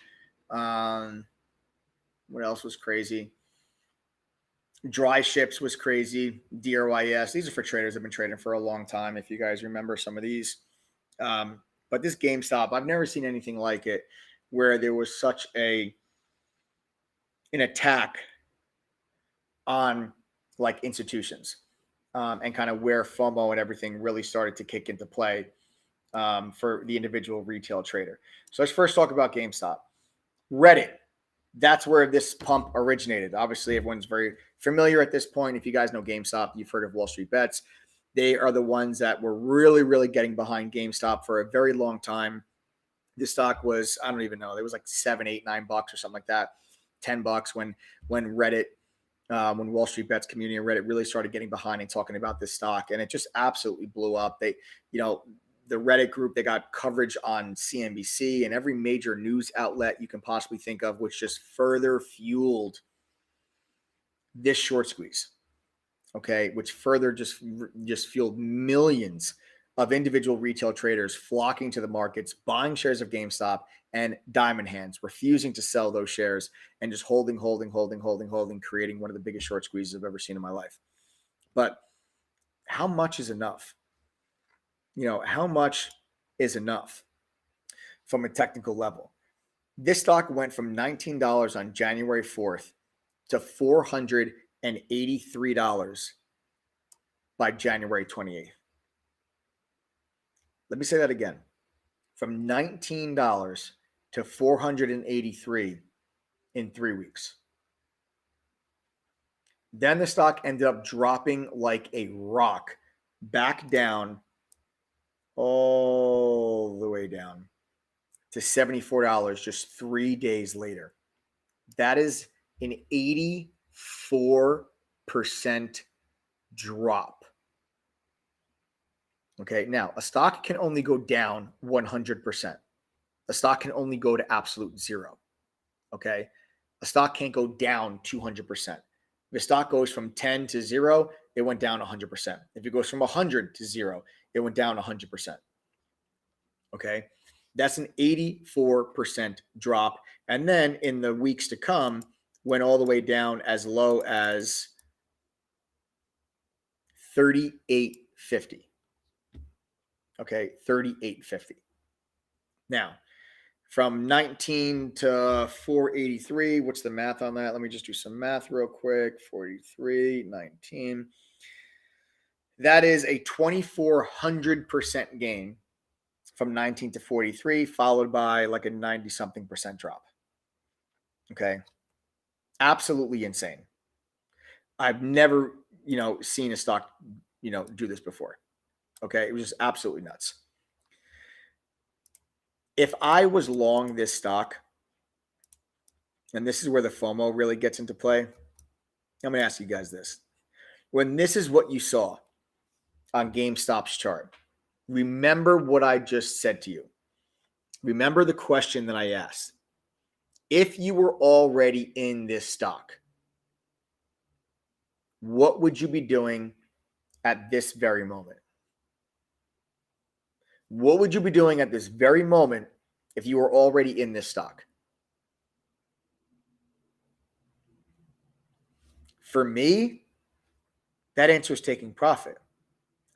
What else was crazy? Dry ships was crazy. DRYS. These are for traders that have been trading for a long time. If you guys remember some of these. But this GameStop, I've never seen anything like it where there was such an attack on like institutions and kind of where FOMO and everything really started to kick into play for the individual retail trader. So let's first talk about GameStop. Reddit. That's where this pump originated. Obviously, everyone's very familiar at this point. If you guys know GameStop, you've heard of Wall Street Bets. They are the ones that were really, really getting behind GameStop for a very long time. This stock was, I don't even know, it was like $7, $8, $9 or something like that. $10 when Reddit, when Wall Street Bets community and Reddit really started getting behind and talking about this stock, and it just absolutely blew up. They, the Reddit group, they got coverage on CNBC and every major news outlet you can possibly think of, which just further fueled this short squeeze. Okay, which further just fueled millions of individual retail traders flocking to the markets, buying shares of GameStop and diamond hands, refusing to sell those shares and just holding, creating one of the biggest short squeezes I've ever seen in my life. But how much is enough? How much is enough from a technical level? This stock went from $19 on January 4th to $483 by January 28th. Let me say that again. From $19 to $483 in 3 weeks. Then the stock ended up dropping like a rock back down, all the way down to $74 just 3 days later. That is an 84% drop. Okay, now a stock can only go down 100%. A stock can only go to absolute zero. Okay, a stock can't go down 200%. If a stock goes from 10 to 0, it went down 100%. If it goes from 100 to 0, it went down 100%. Okay, that's an 84% drop. And then in the weeks to come, went all the way down as low as $38.50. Okay, $38.50. Now, from 19 to 483, what's the math on that? Let me just do some math real quick. 43, 19. That is a 2,400% gain from 19 to 43, followed by like a 90-something% drop. Okay. Absolutely insane. I've never, seen a stock, do this before. Okay. It was just absolutely nuts. If I was long this stock, and this is where the FOMO really gets into play, I'm going to ask you guys this. When this is what you saw on GameStop's chart, remember what I just said to you. Remember the question that I asked. If you were already in this stock, what would you be doing at this very moment? What would you be doing at this very moment if you were already in this stock? For me, that answer is taking profit.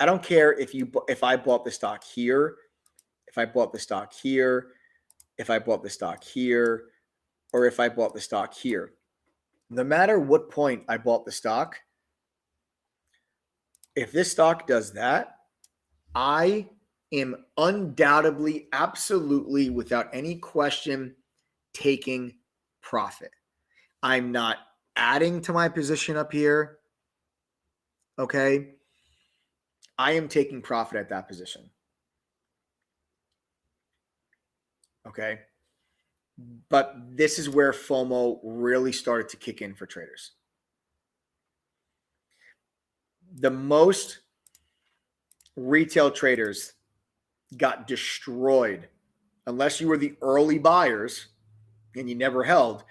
I don't care if I bought the stock here, if I bought the stock here, if I bought the stock here, or if I bought the stock here. No matter what point I bought the stock, if this stock does that, I am undoubtedly, absolutely, without any question, taking profit. I'm not adding to my position up here. Okay. I am taking profit at that position. Okay. But this is where FOMO really started to kick in for traders. The most retail traders got destroyed, unless you were the early buyers and you never held,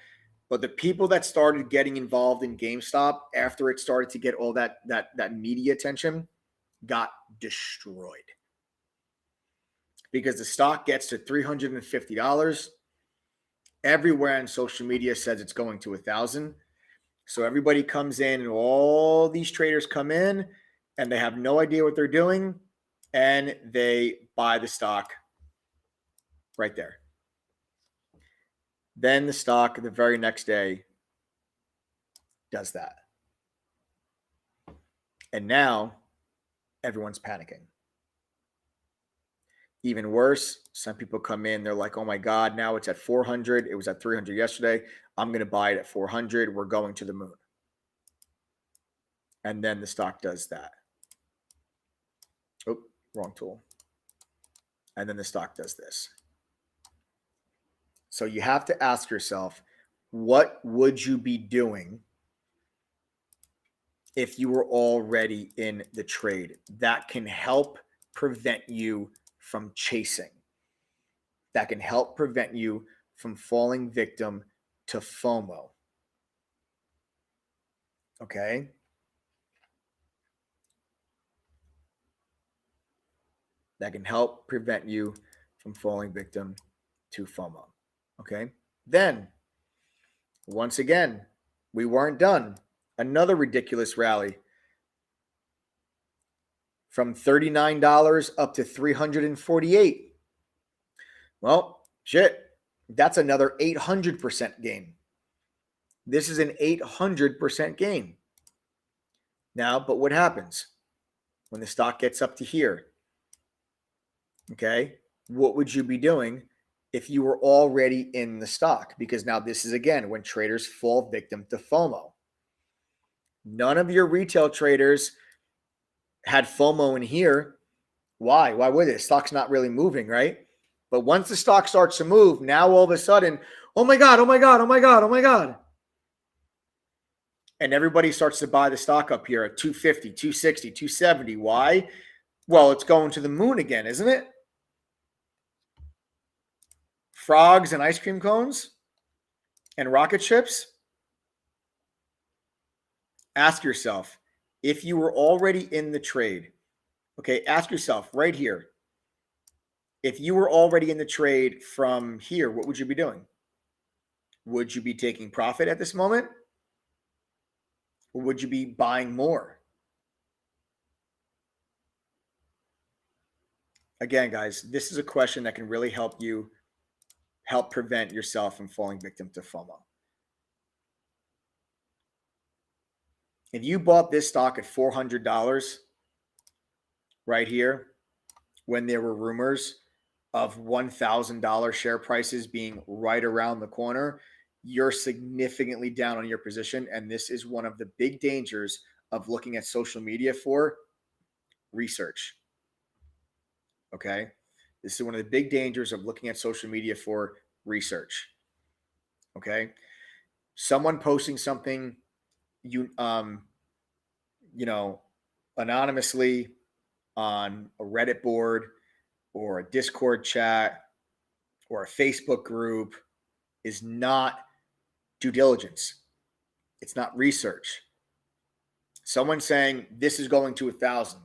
But the people that started getting involved in GameStop after it started to get all that media attention got destroyed. Because the stock gets to $350. Everywhere on social media says it's going to 1,000. So everybody comes in and all these traders come in and they have no idea what they're doing and they buy the stock right there. Then the stock the very next day does that. And now everyone's panicking. Even worse, some people come in, they're like, oh my God, now it's at 400. It was at 300 yesterday. I'm going to buy it at 400. We're going to the moon. And then the stock does that. Oh, wrong tool. And then the stock does this. So you have to ask yourself, what would you be doing if you were already in the trade? That can help prevent you from chasing. That can help prevent you from falling victim to FOMO. Okay? That can help prevent you from falling victim to FOMO. Okay? Then, once again, we weren't done. Another ridiculous rally from $39 up to $348. Well, shit, that's another 800% gain. This is an 800% gain. Now, but what happens when the stock gets up to here? Okay, what would you be doing if you were already in the stock? Because now this is, again, when traders fall victim to FOMO. None of your retail traders had FOMO in here. Why? Why would it? Stock's not really moving, right? But once the stock starts to move, now all of a sudden, oh my God, oh my God, oh my God, oh my God. And everybody starts to buy the stock up here at 250, 260, 270. Why? Well, it's going to the moon again, isn't it? Frogs and ice cream cones and rocket ships. Ask yourself, if you were already in the trade, okay, ask yourself right here, if you were already in the trade from here, what would you be doing? Would you be taking profit at this moment? Or would you be buying more? Again, guys, this is a question that can really help prevent yourself from falling victim to FOMO. If you bought this stock at $400 right here, when there were rumors of $1,000 share prices being right around the corner, you're significantly down on your position. And this is one of the big dangers of looking at social media for research. Okay? This is one of the big dangers of looking at social media for research. Okay? Someone posting something anonymously on a Reddit board or a Discord chat or a Facebook group is not due diligence. It's not research. Someone saying this is going to 1,000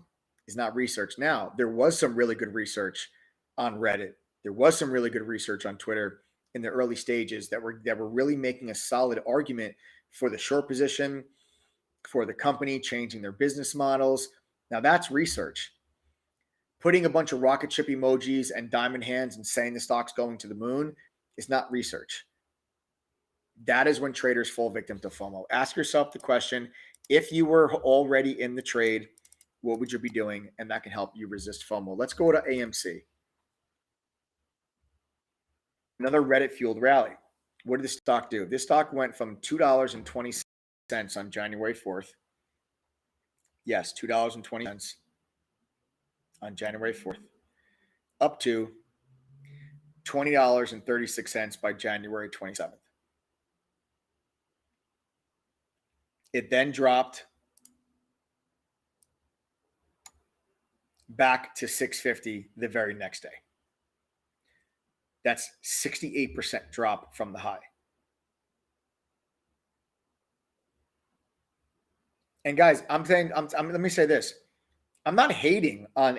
is not research. Now, there was some really good research on Reddit. There was some really good research on Twitter in the early stages that were really making a solid argument for the short position, for the company changing their business models. Now that's research. Putting a bunch of rocket ship emojis and diamond hands and saying the stock's going to the moon is not research. That is when traders fall victim to FOMO. Ask yourself the question, if you were already in the trade, what would you be doing? And that can help you resist FOMO. Let's go to AMC. Another Reddit-fueled rally. What did the stock do? This stock went from $2.20 on January 4th. Yes, $2.20 on January 4th, up to $20.36 by January 27th. It then dropped back to $6.50 the very next day. That's 68% drop from the high. And guys, let me say this. I'm not hating on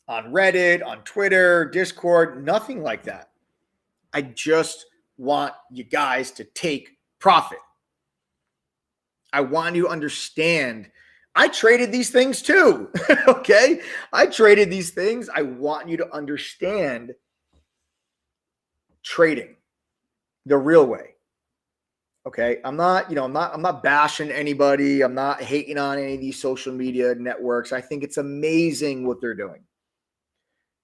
Reddit, on Twitter, Discord, nothing like that. I just want you guys to take profit. I want you to understand. I traded these things too. Okay. I traded these things. I want you to understand trading the real way. Okay. I'm not bashing anybody. I'm not hating on any of these social media networks. I think it's amazing what they're doing.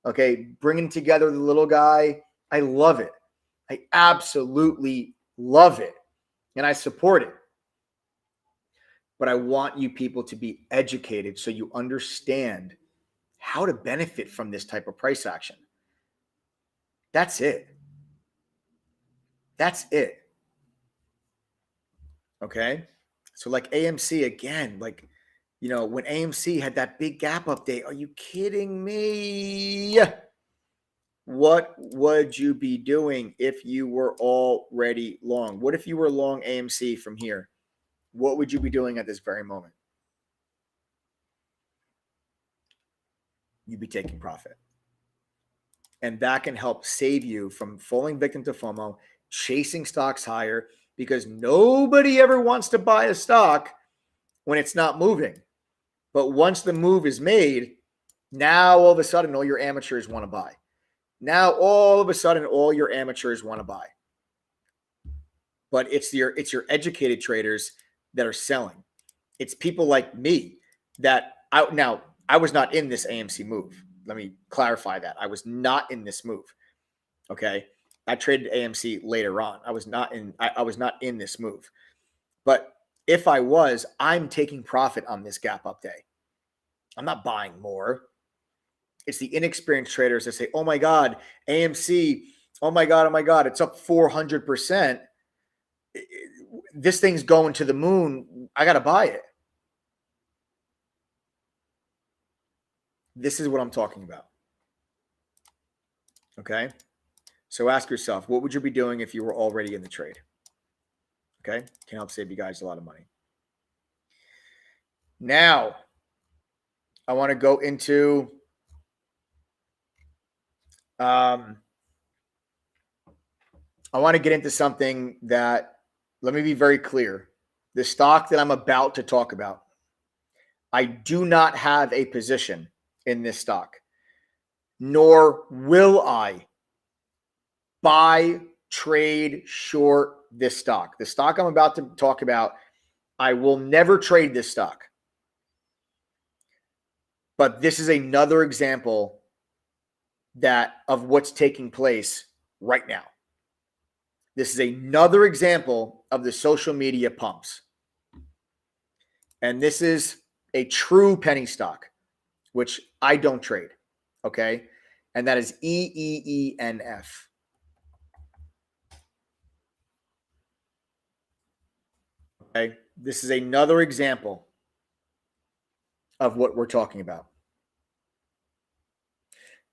Okay. Bringing together the little guy. I love it. I absolutely love it. And I support it. But I want you people to be educated so you understand how to benefit from this type of price action. That's it. That's it. Okay. So like AMC again, like, when AMC had that big gap update, are you kidding me? What would you be doing if you were already long? What if you were long AMC from here? What would you be doing at this very moment? You'd be taking profit. And that can help save you from falling victim to FOMO, chasing stocks higher, because nobody ever wants to buy a stock when it's not moving. But once the move is made, now all of a sudden all your amateurs want to buy. Now all of a sudden all your amateurs want to buy. But it's your educated traders that are selling. It's people like me that I was not in this AMC move. Let me clarify that. I was not in this move. Okay. I traded AMC later on. I was not in this move. But if I was, I'm taking profit on this gap up day. I'm not buying more. It's the inexperienced traders that say, oh my God, AMC, oh my God, it's up 400%. This thing's going to the moon. I got to buy it. This is what I'm talking about. Okay. So ask yourself, what would you be doing if you were already in the trade? Okay. Can help save you guys a lot of money. Now, I want to go into I want to get into something that, let me be very clear. The stock that I'm about to talk about, I do not have a position in this stock, nor will I buy, trade, short this stock. The stock I'm about to talk about, I will never trade this stock. But this is another example of what's taking place right now. This is another example of the social media pumps. And this is a true penny stock, which I don't trade. Okay. And that is EEENF. Okay. This is another example of what we're talking about.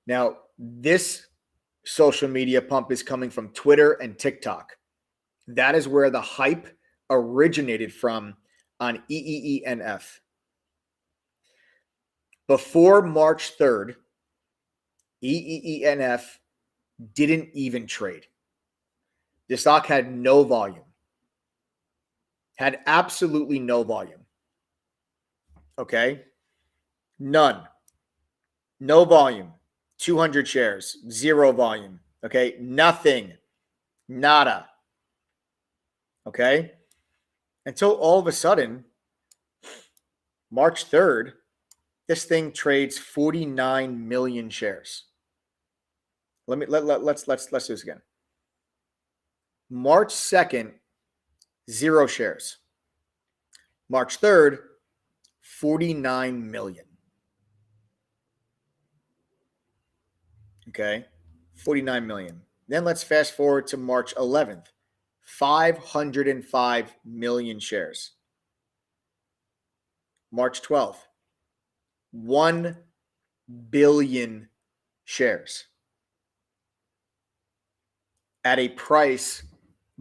Now, this social media pump is coming from Twitter and TikTok. That is where the hype originated from on EEENF. Before March 3rd, EEENF didn't even trade. The stock had no volume. Had absolutely no volume. Okay? None. No volume. 200 shares. Zero volume. Okay? Nothing. Nada. Okay? Until all of a sudden, March 3rd, this thing trades 49 million shares. Let's do this again. March 2nd, 0 shares. March 3rd, 49 million. Okay, 49 million. Then let's fast forward to March 11th, 505 million shares. March 12th, 1 billion shares at a price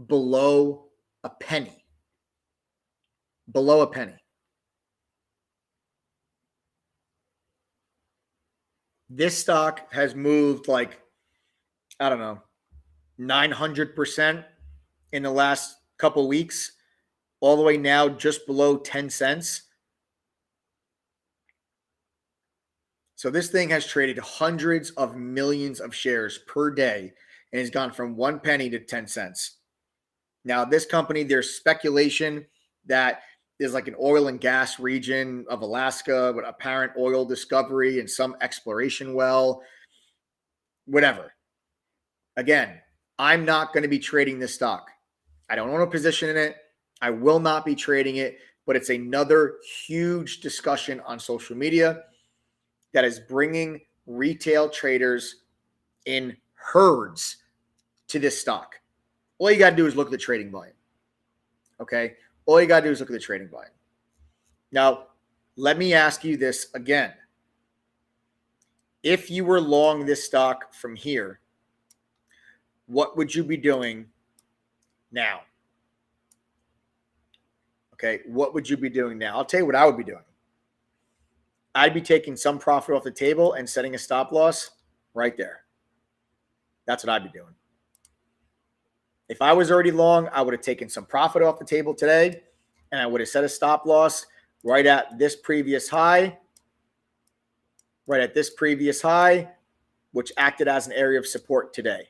below a penny. below a penny. This stock has moved like, I don't know, 900% in the last couple weeks, all the way now just below 10 cents. So this thing has traded hundreds of millions of shares per day and has gone from 1 penny to 10 cents. Now, this company, there's speculation that there's like an oil and gas region of Alaska with apparent oil discovery and some exploration well, whatever. Again, I'm not going to be trading this stock. I don't own a position in it. I will not be trading it, but it's another huge discussion on social media that is bringing retail traders in herds to this stock. All you got to do is look at the trading volume. Okay? All you got to do is look at the trading volume. Now, let me ask you this again. If you were long this stock from here, what would you be doing now? Okay, what would you be doing now? I'll tell you what I would be doing. I'd be taking some profit off the table and setting a stop loss right there. That's what I'd be doing. If I was already long, I would have taken some profit off the table today, and I would have set a stop loss right at this previous high, which acted as an area of support today.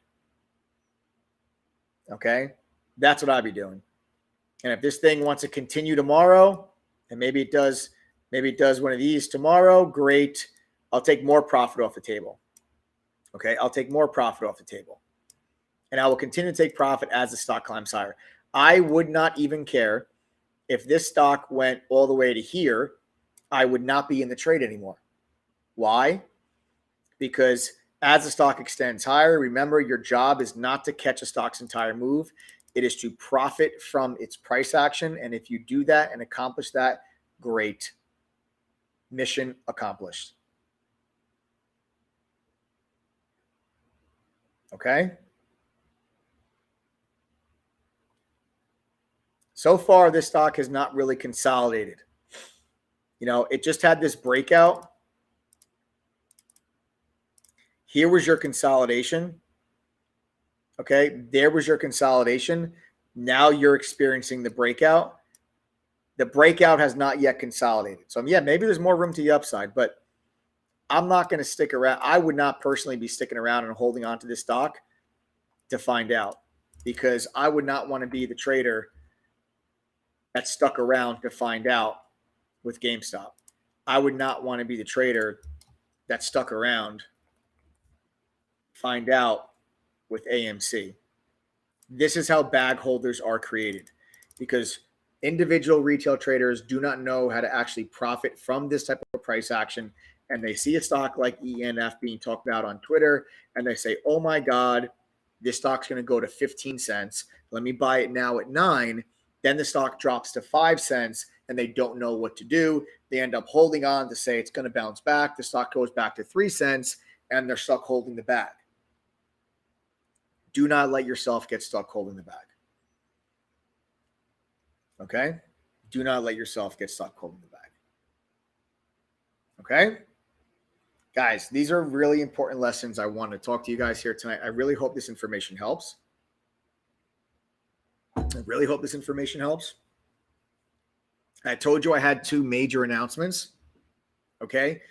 Okay? That's what I'd be doing. And if this thing wants to continue tomorrow, and maybe it does one of these tomorrow, great. I'll take more profit off the table. Okay? I'll take more profit off the table. And I will continue to take profit as the stock climbs higher. I would not even care if this stock went all the way to here. I would not be in the trade anymore. Why? Because as the stock extends higher, remember, your job is not to catch a stock's entire move. It is to profit from its price action. And if you do that and accomplish that, great. Mission accomplished. Okay? So far, this stock has not really consolidated. You know, it just had this breakout. Here was your consolidation. Okay, there was your consolidation. Now you're experiencing the breakout. The breakout has not yet consolidated. So, yeah, maybe there's more room to the upside, but I'm not going to stick around. I would not personally be sticking around and holding on to this stock to find out, because I would not want to be the trader that stuck around to find out with GameStop. I would not want to be the trader that stuck around to find out with AMC. This is how bag holders are created, because individual retail traders do not know how to actually profit from this type of price action. And they see a stock like EENF being talked about on Twitter, and they say, oh my God, this stock's going to go to 15 cents. Let me buy it now at 9. Then the stock drops to 5 cents, and they don't know what to do. They end up holding on to say it's going to bounce back. The stock goes back to 3 cents, and they're stuck holding the bag. Do not let yourself get stuck holding the bag. Okay? Do not let yourself get stuck holding the bag. Okay? Guys, these are really important lessons I want to talk to you guys here tonight. I really hope this information helps. I told you I had 2 major announcements. Okay?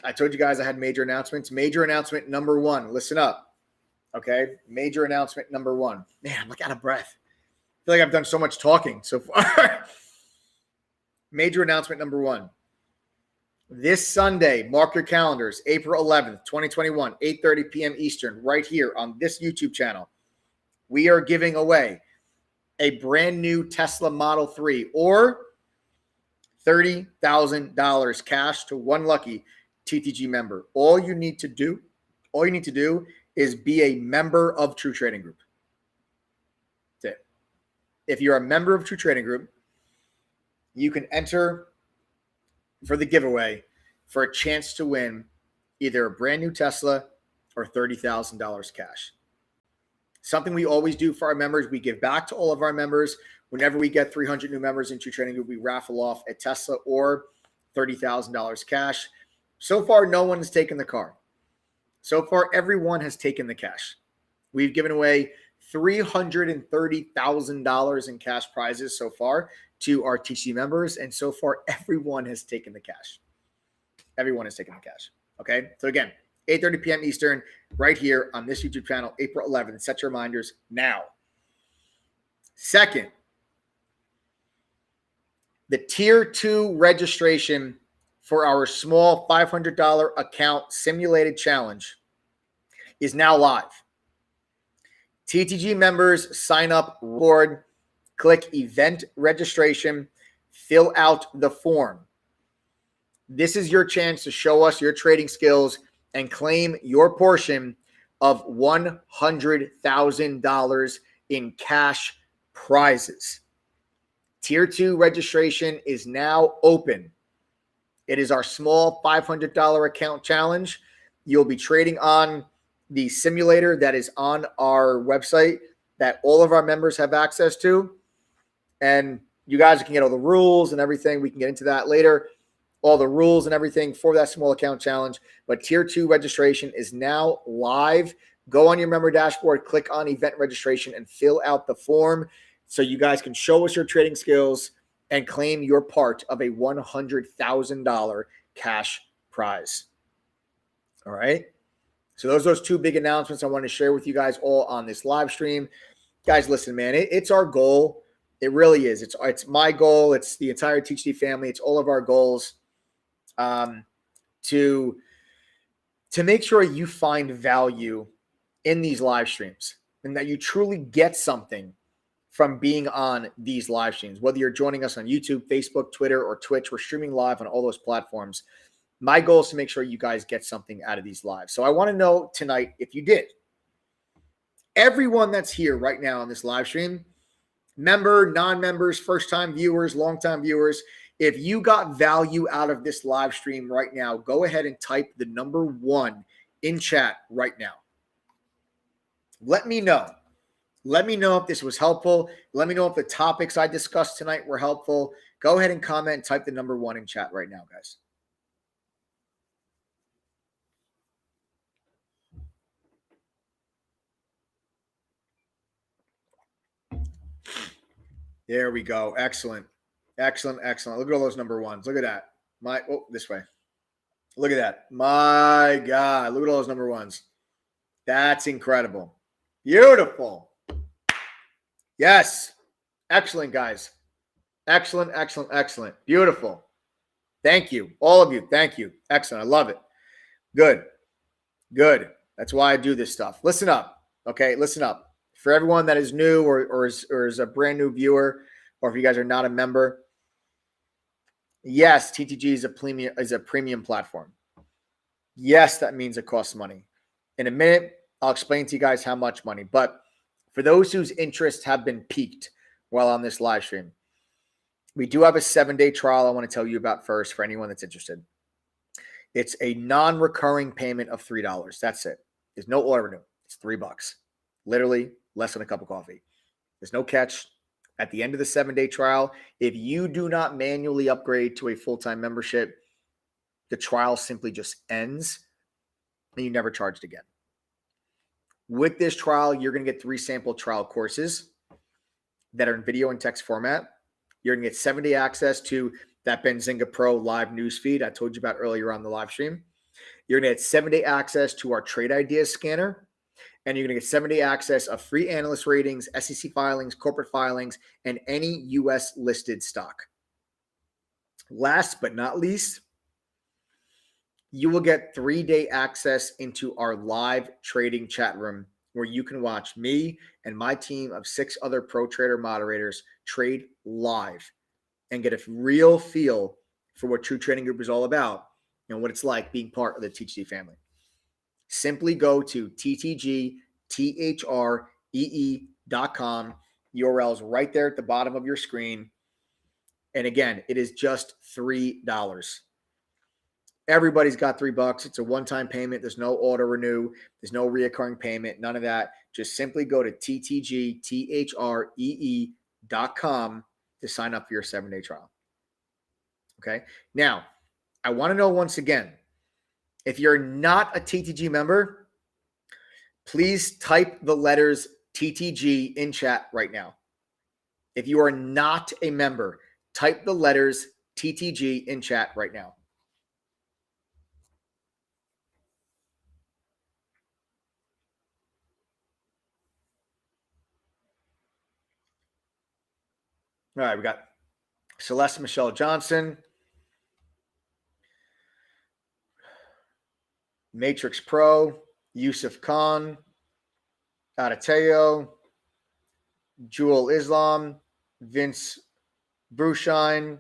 I told you guys I had major announcements. Major announcement number 1. Listen up. Okay? Major announcement number 1. Man, I'm like out of breath. I feel like I've done so much talking so far. Major announcement number 1. This Sunday, mark your calendars, April 11th, 2021, 8:30 p.m. Eastern, right here on this YouTube channel. We are giving away a brand new Tesla Model 3 or $30,000 cash to one lucky TTG member. All you need to do is be a member of True Trading Group. That's it. If you're a member of True Trading Group, you can enter for the giveaway for a chance to win either a brand new Tesla or $30,000 cash. Something we always do for our members. We give back to all of our members. Whenever we get 300 new members into Trading Group, we raffle off a Tesla or $30,000 cash. So far, no one has taken the car. So far, everyone has taken the cash. We've given away $330,000 in cash prizes so far to our TC members. And so far, everyone has taken the cash. Everyone has taken the cash. Okay. So again, 8:30 p.m. Eastern, right here on this YouTube channel, April 11th. Set your reminders now. Second, the Tier 2 registration for our small $500 account simulated challenge is now live. TTG members sign up, reward, click event registration, fill out the form. This is your chance to show us your trading skills and claim your portion of $100,000 in cash prizes. Tier 2 registration is now open. It is our small $500 account challenge. You'll be trading on the simulator that is on our website that all of our members have access to. And you guys can get all the rules and everything. We can get into that later. All the rules and everything for that small account challenge. But Tier 2 registration is now live. Go on your member dashboard, click on event registration, and fill out the form so you guys can show us your trading skills and claim your part of a $100,000 cash prize. All right. So those two big announcements I want to share with you guys all on this live stream. Guys, listen, man, it's our goal. It really is. It's my goal. It's the entire THD family. It's all of our goals to make sure you find value in these live streams and that you truly get something from being on these live streams. Whether you're joining us on YouTube, Facebook, Twitter, or Twitch, we're streaming live on all those platforms. My goal is to make sure you guys get something out of these lives. So I want to know tonight if you did. Everyone that's here right now on this live stream, member, non-members, first-time viewers, long-time viewers, if you got value out of this live stream right now, go ahead and type the number 1 in chat right now. Let me know. Let me know if this was helpful. Let me know if the topics I discussed tonight were helpful. Go ahead and comment and type the number 1 in chat right now, guys. There we go. Excellent. Excellent. Excellent. Look at all those number 1s. Look at that. This way. Look at that. My God. Look at all those number 1s. That's incredible. Beautiful. Yes. Excellent, guys. Excellent, excellent, excellent. Beautiful. Thank you. All of you. Thank you. Excellent. I love it. Good. Good. That's why I do this stuff. Listen up. Okay. Listen up. For everyone that is new or is a brand new viewer, or if you guys are not a member, yes, TTG is a premium platform. Yes, that means it costs money. In a minute, I'll explain to you guys how much money. But for those whose interests have been piqued while on this live stream, we do have a 7-day trial I want to tell you about first for anyone that's interested. It's a non-recurring payment of $3. That's it. There's no order renew. It's $3. Literally less than a cup of coffee. There's no catch. At the end of the 7-day trial, if you do not manually upgrade to a full-time membership, the trial simply just ends and you never charged again. With this trial, you're going to get 3 sample trial courses that are in video and text format. You're going to get 7-day access to that Benzinga Pro live newsfeed I told you about earlier on the live stream. You're going to get 7-day access to our Trade Ideas scanner. And you're going to get 7-day access of free analyst ratings, SEC filings, corporate filings, and any U.S. listed stock. Last but not least, you will get 3-day access into our live trading chat room where you can watch me and my team of 6 other pro trader moderators trade live and get a real feel for what True Trading Group is all about and what it's like being part of the THD family. Simply go to ttgthree.com. URL's right there at the bottom of your screen. And again, it is just $3. Everybody's got $3. It's a one-time payment. There's no auto renew. There's no reoccurring payment. None of that. just simply go to ttgthree.com to sign up for your 7-day trial. Okay. Now, I want to know once again, if you're not a TTG member, please type the letters TTG in chat right now. If you are not a member, type the letters TTG in chat right now. All right, we got Celeste Michelle Johnson, Matrix Pro, Yusuf Khan, Adateo, Jewel Islam, Vince Brushine,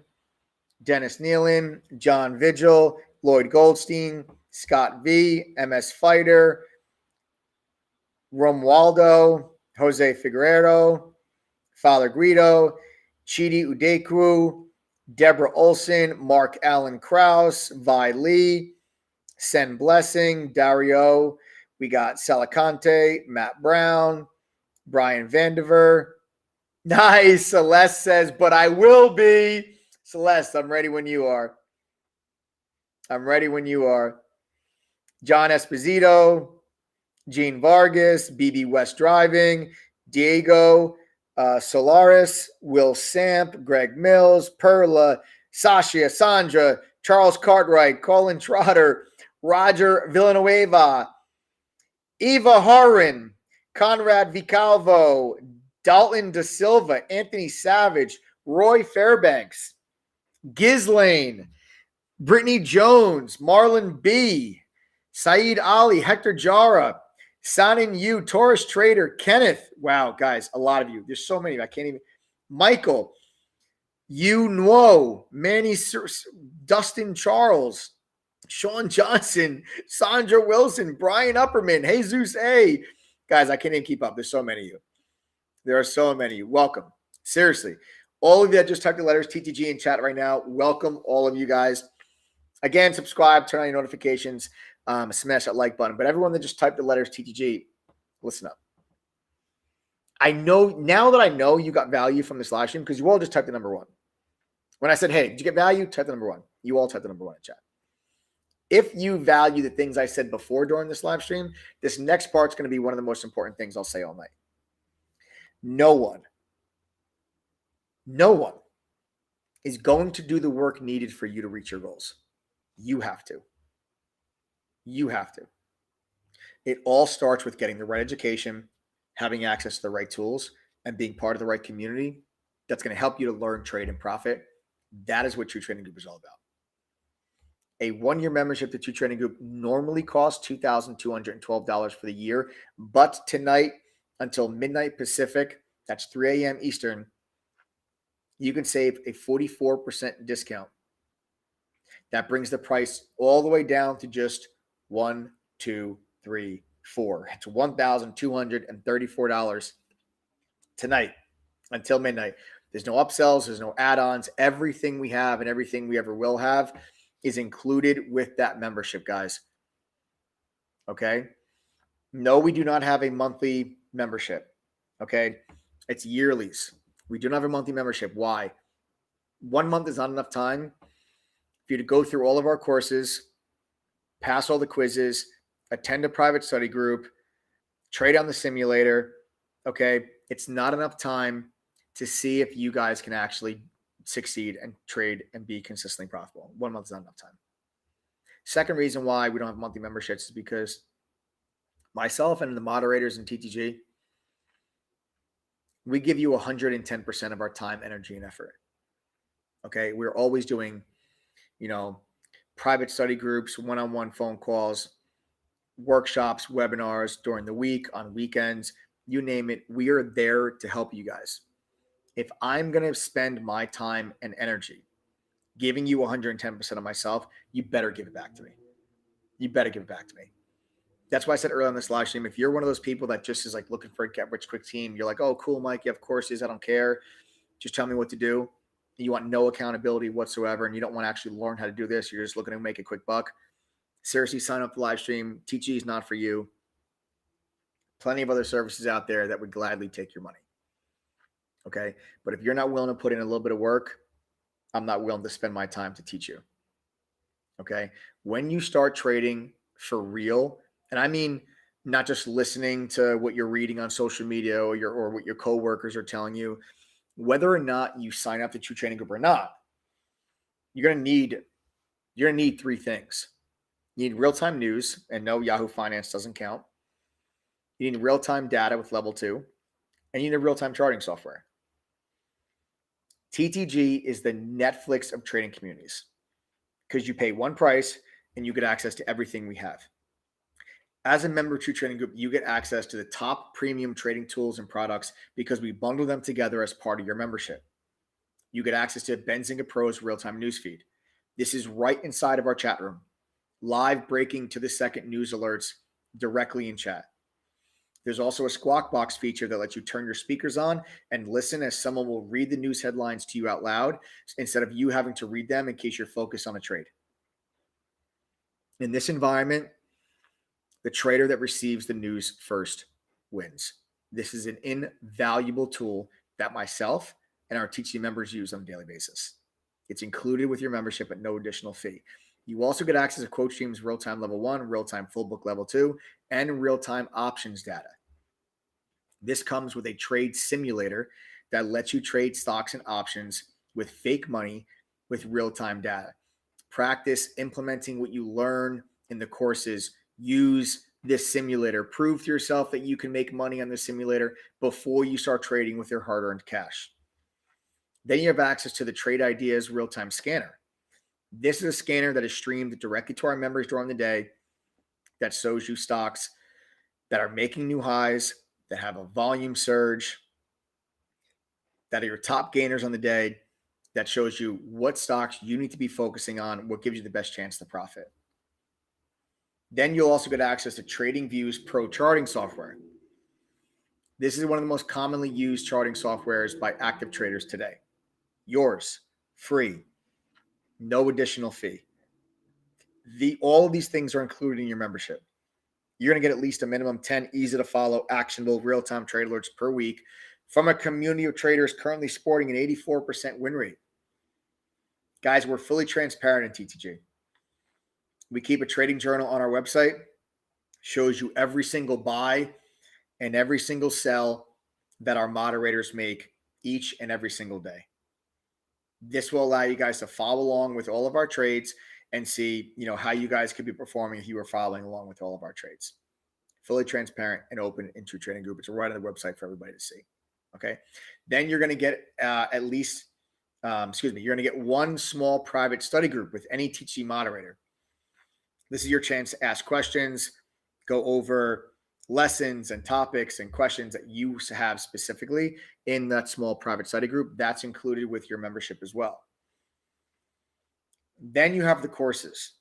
Dennis Nealon, John Vigil, Lloyd Goldstein, Scott V, MS Fighter, Romualdo, Jose Figueroa, Father Guido, Chidi Udekwu, Deborah Olson, Mark Allen Krause, Vi Lee, Sen Blessing, Dario. We got Salicante, Matt Brown, Brian Vandiver. Nice. Celeste says, but I will be. Celeste, I'm ready when you are. I'm ready when you are. John Esposito, Gene Vargas, BB West Driving, Diego Solaris, Will Samp, Greg Mills, Perla, Sasha, Sandra, Charles Cartwright, Colin Trotter, Roger Villanueva, Eva Harin, Conrad Vicalvo, Dalton Da Silva, Anthony Savage, Roy Fairbanks, Ghislaine, Brittany Jones, Marlon B., Saeed Ali, Hector Jara, Sanin Yu, Taurus Trader, Kenneth. Wow, guys, a lot of you. There's so many. I can't even. Michael, Yu Nuo, Manny, Dustin Charles, Sean Johnson, Sandra Wilson, Brian Upperman, Jesus A. Guys, I can't even keep up. There's so many of you. There are so many of you. Welcome. Seriously. All of you that just typed the letters TTG in chat right now, welcome all of you guys. Again, subscribe, turn on your notifications, smash that like button. But everyone that just typed the letters TTG, listen up. I know now that I know you got value from this live stream because you all just typed the number 1. When I said, hey, did you get value? Type the number 1. You all typed the number 1 in chat. If you value the things I said before during this live stream, this next part's going to be one of the most important things I'll say all night. No one is going to do the work needed for you to reach your goals. You have to. You have to. It all starts with getting the right education, having access to the right tools, and being part of the right community that's going to help you to learn, trade, and profit. That is what True Trading Group is all about. A 1-year membership to True Trading Group normally costs $2,212 for the year, but tonight until midnight Pacific, that's 3 a.m. Eastern, you can save a 44% discount. That brings the price all the way down to just $1, $2, $3, $4. It's $1,234 tonight until midnight. There's no upsells. There's no add-ons. Everything we have and everything we ever will have is included with that membership, guys. Okay? No, we do not have a monthly membership. Okay? It's yearlies. We do not have a monthly membership. Why? 1 month is not enough time for you to go through all of our courses, pass all the quizzes, attend a private study group, trade on the simulator. Okay? It's not enough time to see if you guys can actually succeed and trade and be consistently profitable. 1 month is not enough time. Second reason why we don't have monthly memberships is because myself and the moderators in TTG, we give you 110% of our time, energy, and effort. Okay. We're always doing, private study groups, one-on-one phone calls, workshops, webinars during the week, on weekends, you name it. We are there to help you guys. If I'm going to spend my time and energy giving you 110% of myself, you better give it back to me. You better give it back to me. That's why I said earlier on this live stream, if you're one of those people that just is like looking for a get rich quick team, you're like, oh, cool, Mike, you have courses, I don't care. Just tell me what to do. You want no accountability whatsoever, and you don't want to actually learn how to do this. You're just looking to make a quick buck. Seriously, sign up for the live stream. TG is not for you. Plenty of other services out there that would gladly take your money. Okay. But if you're not willing to put in a little bit of work, I'm not willing to spend my time to teach you. Okay. When you start trading for real, and I mean, not just listening to what you're reading on social media or what your coworkers are telling you, whether or not you sign up to True Trading Group or not, you're gonna need three things. You need real-time news, and no, Yahoo Finance doesn't count. You need real-time data with level 2, and you need a real-time charting software. TTG is the Netflix of trading communities because you pay one price and you get access to everything we have. As a member of True Trading Group, you get access to the top premium trading tools and products because we bundle them together as part of your membership. You get access to Benzinga Pro's real-time newsfeed. This is right inside of our chat room. Live breaking to the second news alerts directly in chat. There's also a Squawk Box feature that lets you turn your speakers on and listen as someone will read the news headlines to you out loud instead of you having to read them in case you're focused on a trade. In this environment, the trader that receives the news first wins. This is an invaluable tool that myself and our TTG members use on a daily basis. It's included with your membership at no additional fee. You also get access to Quote Stream's real-time level 1, real-time full book level 2, and real-time options data. This comes with a trade simulator that lets you trade stocks and options with fake money with real-time data. Practice implementing what you learn in the courses. Use this simulator. Prove to yourself that you can make money on the simulator before you start trading with your hard-earned cash. Then you have access to the Trade Ideas real-time scanner. This is a scanner that is streamed directly to our members during the day that shows you stocks that are making new highs, that have a volume surge, that are your top gainers on the day, that shows you what stocks you need to be focusing on, what gives you the best chance to profit. Then you'll also get access to TradingView's Pro charting software. This is one of the most commonly used charting softwares by active traders today. Yours, free, no additional fee. All of these things are included in your membership. You're going to get at least a minimum 10 easy to follow, actionable, real-time trade alerts per week from a community of traders currently sporting an 84% win rate. Guys, we're fully transparent in TTG. We keep a trading journal on our website, shows you every single buy and every single sell that our moderators make each and every single day. This will allow you guys to follow along with all of our trades and see, how you guys could be performing if you were following along with all of our trades. Fully transparent and open in True Trading Group. It's right on the website for everybody to see. Okay. Then you're going to get you're going to get one small private study group with any TTG moderator. This is your chance to ask questions, go over lessons and topics and questions that you have specifically in that small private study group. That's included with your membership as well. Then you have the courses.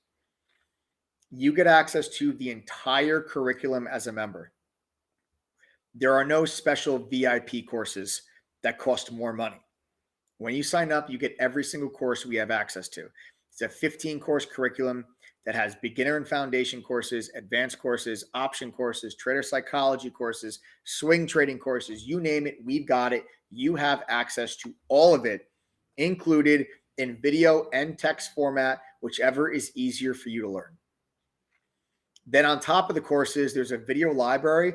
You get access to the entire curriculum as a member. There are no special VIP courses that cost more money. When you sign up, you get every single course we have access to. It's a 15-course curriculum that has beginner and foundation courses, advanced courses, option courses, trader psychology courses, swing trading courses, you name it, we've got it. You have access to all of it, included in video and text format, whichever is easier for you to learn. Then on top of the courses, there's a video library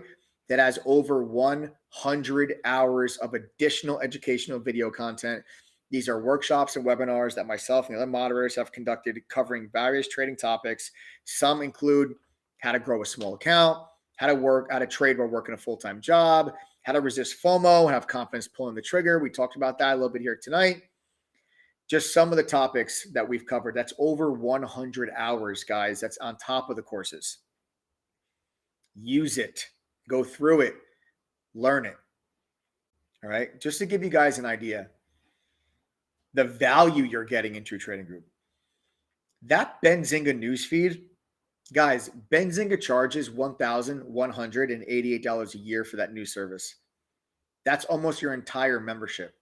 that has over 100 hours of additional educational video content. These are workshops and webinars that myself and the other moderators have conducted covering various trading topics. Some include how to grow a small account, how to trade while working a full-time job, how to resist FOMO, have confidence pulling the trigger. We talked about that a little bit here tonight. Just some of the topics that we've covered. That's over 100 hours, guys. That's on top of the courses. Use it. Go through it. Learn it. All right. Just to give you guys an idea, the value you're getting in True Trading Group. That Benzinga newsfeed, guys, Benzinga charges $1,188 a year for that news service. That's almost your entire membership.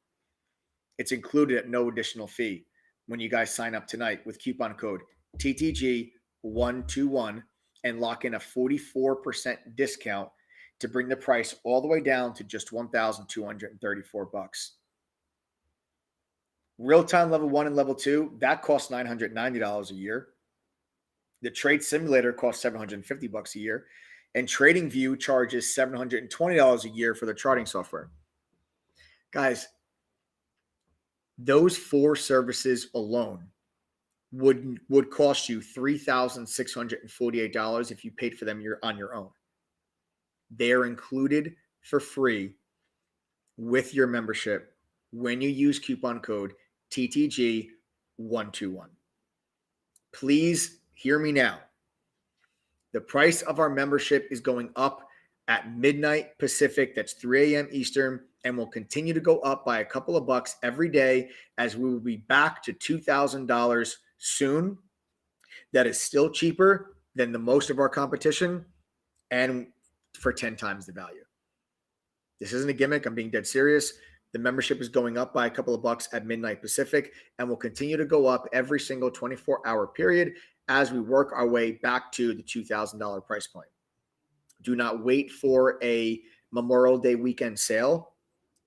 It's included at no additional fee when you guys sign up tonight with coupon code TTG121 and lock in a 44% discount to bring the price all the way down to just $1,234. Real-time level 1 and level 2, that costs $990 a year. The trade simulator costs $750 a year. And TradingView charges $720 a year for the charting software. Guys, those 4 services alone would cost you $3,648 if you paid for them on your own. They are included for free with your membership when you use coupon code TTG121. Please hear me now. The price of our membership is going up at midnight Pacific. That's 3 a.m. Eastern, and will continue to go up by a couple of bucks every day as we will be back to $2,000 soon. That is still cheaper than the most of our competition and for 10 times the value. This isn't a gimmick. I'm being dead serious. The membership is going up by a couple of bucks at midnight Pacific and will continue to go up every single 24-hour period as we work our way back to the $2,000 price point. Do not wait for a Memorial Day weekend sale.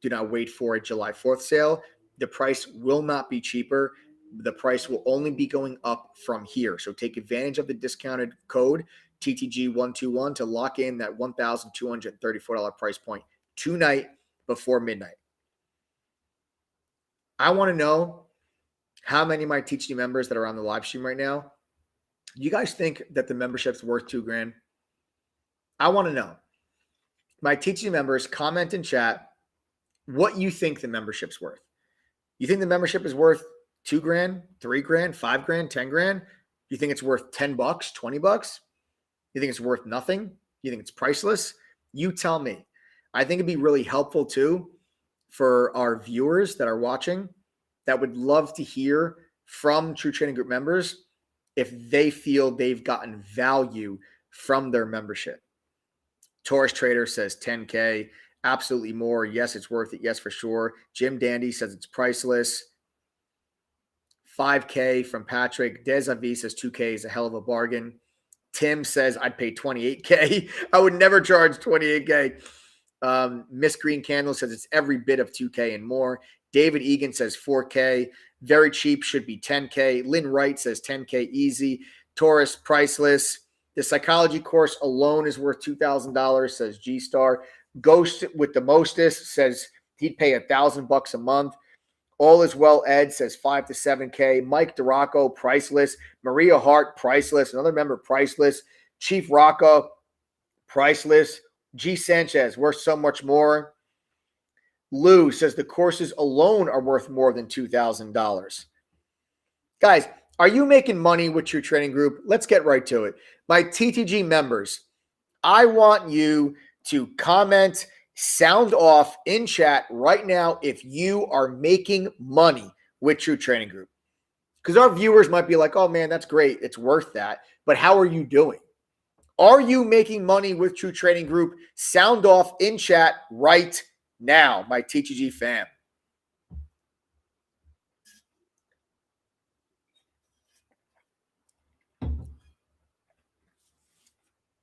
Do not wait for a July 4th sale. The price will not be cheaper. The price will only be going up from here. So take advantage of the discounted code TTG121 to lock in that $1,234 price point tonight before midnight. I want to know how many of my TTG members that are on the live stream right now, you guys think that the membership's worth $2,000? I want to know. My TTG members, comment in chat what you think the membership's worth. You think the membership is worth $2,000, $3,000, $5,000, $10,000? You think it's worth $10, $20? You think it's worth nothing? You think it's priceless? You tell me. I think it'd be really helpful too for our viewers that are watching that would love to hear from True Trading Group members if they feel they've gotten value from their membership. Taurus Trader says 10K, absolutely more. Yes, it's worth it. Yes, for sure. Jim Dandy says it's priceless. 5K from Patrick. Des Avi says 2K is a hell of a bargain. Tim says I'd pay 28K. I would never charge 28K. Miss Green Candle says it's every bit of 2K and more. David Egan says 4K. Very cheap, should be 10K. Lynn Wright says 10K easy. Taurus, priceless. The psychology course alone is worth $2,000, says G-Star. Ghost with the mostest says he'd pay $1,000 a month. All is well, Ed says 5 to 7K. Mike DeRocco, priceless. Maria Hart, priceless. Another member, priceless. Chief Rocco, priceless. G. Sanchez, worth so much more. Lou says the courses alone are worth more than $2,000. Guys, are you making money with your trading group? Let's get right to it. My TTG members, I want you to comment, sound off in chat right now if you are making money with True Trading Group. Because our viewers might be like, oh man, that's great. It's worth that. But how are you doing? Are you making money with True Trading Group? Sound off in chat right now, my TTG fam.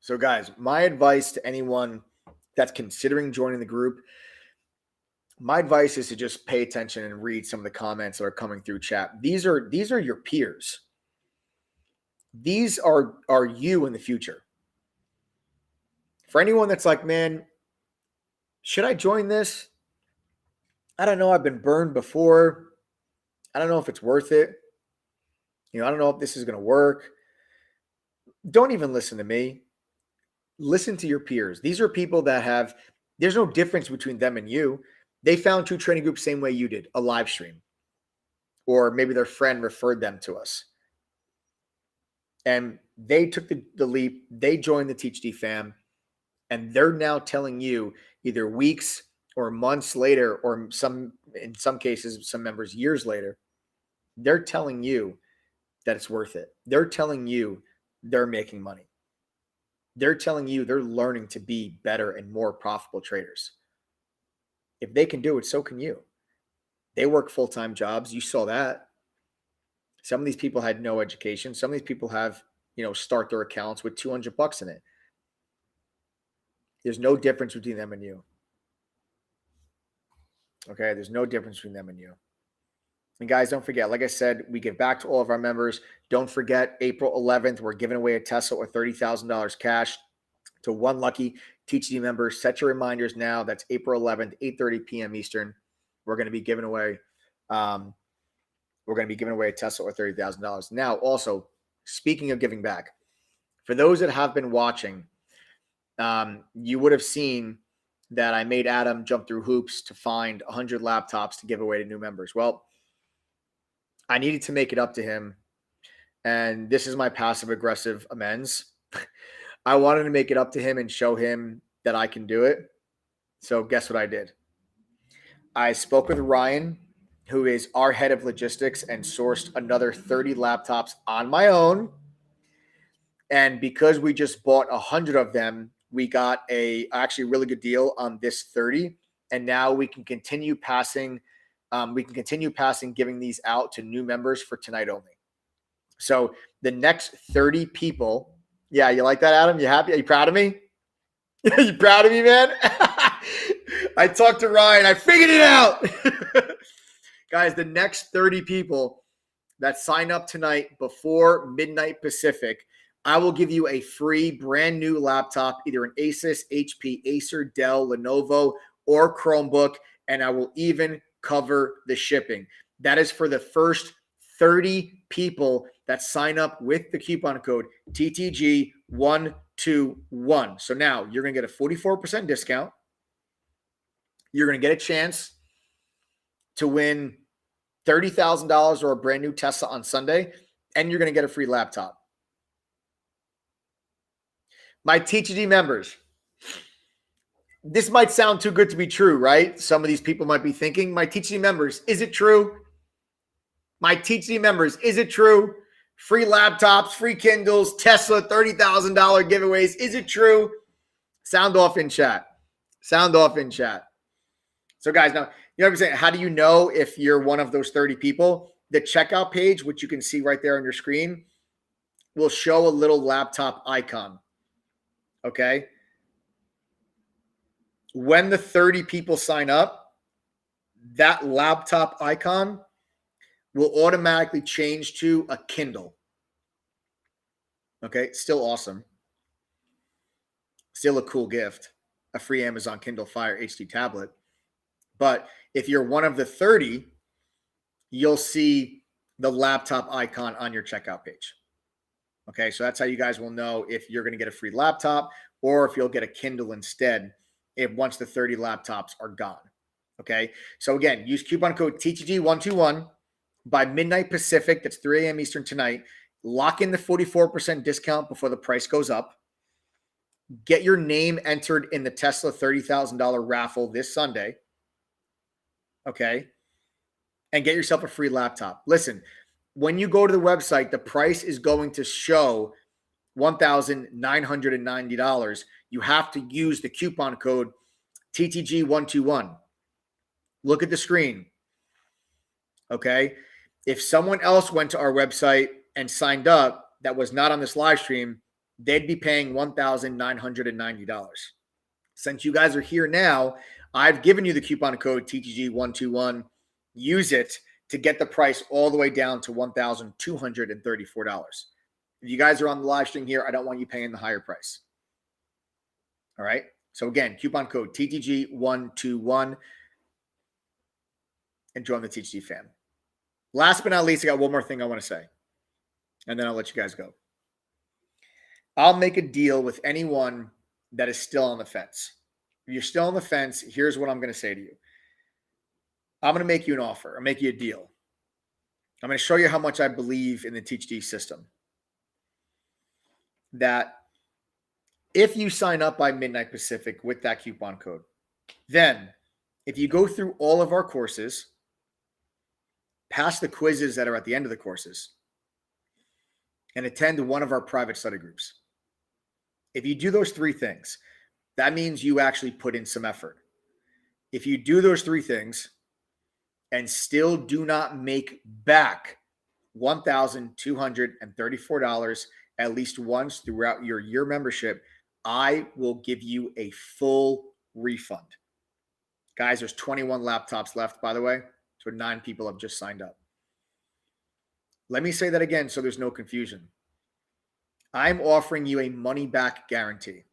So guys, my advice to anyone that's considering joining the group, my advice is to just pay attention and read some of the comments that are coming through chat. These are your peers. These are you in the future. For anyone that's like, man, should I join this? I don't know. I've been burned before. I don't know if it's worth it. I don't know if this is going to work. Don't even listen to me. Listen to your peers. These are people that there's no difference between them and you. They found True Trading Group same way you did, a live stream. Or maybe their friend referred them to us. And they took the leap. They joined the TTG fam. And they're now telling you either weeks or months later, or in some cases, some members years later, they're telling you that it's worth it. They're telling you they're making money. They're telling you they're learning to be better and more profitable traders. If they can do it, so can you. They work full-time jobs. You saw that. Some of these people had no education. Some of these people have, start their accounts with $200 in it. There's no difference between them and you. Okay, there's no difference between them and you. And guys, don't forget, like I said, we give back to all of our members. Don't forget, April 11th, we're giving away a Tesla or $30,000 cash to one lucky TGD member. Set your reminders now. That's April 11th, 8:30 p.m. Eastern. We're going to be giving away a Tesla or $30,000. Now, also, speaking of giving back, for those that have been watching, you would have seen that I made Adam jump through hoops to find 100 laptops to give away to new members. Well, I needed to make it up to him, and this is my passive-aggressive amends. I wanted to make it up to him and show him that I can do it. So guess what I did? I spoke with Ryan, who is our head of logistics, and sourced another 30 laptops on my own. And because we just bought 100 of them, we got a actually really good deal on this 30. And now we can continue passing. Giving these out to new members for tonight only. So the next 30 people. Yeah, you like that, Adam? You happy? Are you proud of me? You proud of me, man? I talked to Ryan. I figured it out. Guys, the next 30 people that sign up tonight before midnight Pacific, I will give you a free brand new laptop, either an Asus, HP, Acer, Dell, Lenovo, or Chromebook, and I will even cover the shipping. That is for the first 30 people that sign up with the coupon code TTG121. So now you're going to get a 44% discount. You're going to get a chance to win $30,000 or a brand new Tesla on Sunday, and you're going to get a free laptop. My TTG members, this might sound too good to be true, right? Some of these people might be thinking, my TTG members, is it true? My TTG members, is it true? Free laptops, free Kindles, Tesla, $30,000 giveaways. Is it true? Sound off in chat. Sound off in chat. So guys, now, you know what I'm saying? How do you know if you're one of those 30 people? The checkout page, which you can see right there on your screen, will show a little laptop icon. Okay? When the 30 people sign up, that laptop icon will automatically change to a Kindle. Okay, still awesome. Still a cool gift, a free Amazon Kindle Fire HD tablet. But if you're one of the 30, you'll see the laptop icon on your checkout page. Okay, so that's how you guys will know if you're going to get a free laptop or if you'll get a Kindle instead once the 30 laptops are gone. Okay, so again, use coupon code TTG121 by midnight Pacific. That's 3 a.m. Eastern tonight. Lock in the 44% discount before the price goes up. Get your name entered in the Tesla $30,000 raffle this Sunday. Okay, and get yourself a free laptop. Listen, when you go to the website, the price is going to show $1,990. You have to use the coupon code TTG121. Look at the screen. Okay. If someone else went to our website and signed up that was not on this live stream, they'd be paying $1,990. Since you guys are here now, I've given you the coupon code TTG121. Use it to get the price all the way down to $1,234. If you guys are on the live stream here, I don't want you paying the higher price. All right. So again, coupon code TTG121 and join the TTG fam. Last but not least, I got one more thing I want to say, and then I'll let you guys go. I'll make a deal with anyone that is still on the fence. If you're still on the fence, here's what I'm going to say to you. I'm going to make you an offer. I'll make you a deal. I'm going to show you how much I believe in the TTG system. That if you sign up by midnight Pacific with that coupon code, then if you go through all of our courses, pass the quizzes that are at the end of the courses, and attend one of our private study groups, if you do those three things, that means you actually put in some effort. If you do those three things and still do not make back $1,234 at least once throughout your year membership, I will give you a full refund. Guys, there's 21 laptops left, by the way. So 9 people have just signed up. Let me say that again so there's no confusion. I'm offering you a money-back guarantee.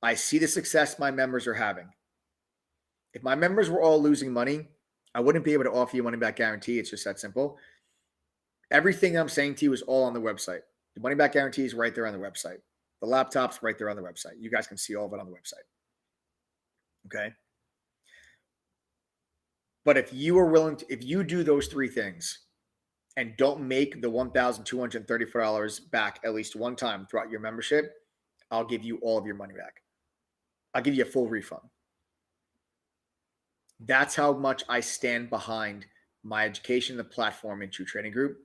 I see the success my members are having. If my members were all losing money, I wouldn't be able to offer you a money-back guarantee. It's just that simple. Everything I'm saying to you is all on the website. The money-back guarantee is right there on the website. The laptop's right there on the website. You guys can see all of it on the website. Okay? But if you are willing to, if you do those 3 things and don't make the $1,234 back at least one time throughout your membership, I'll give you all of your money back. I'll give you a full refund. That's how much I stand behind my education, the platform, and True Trading Group.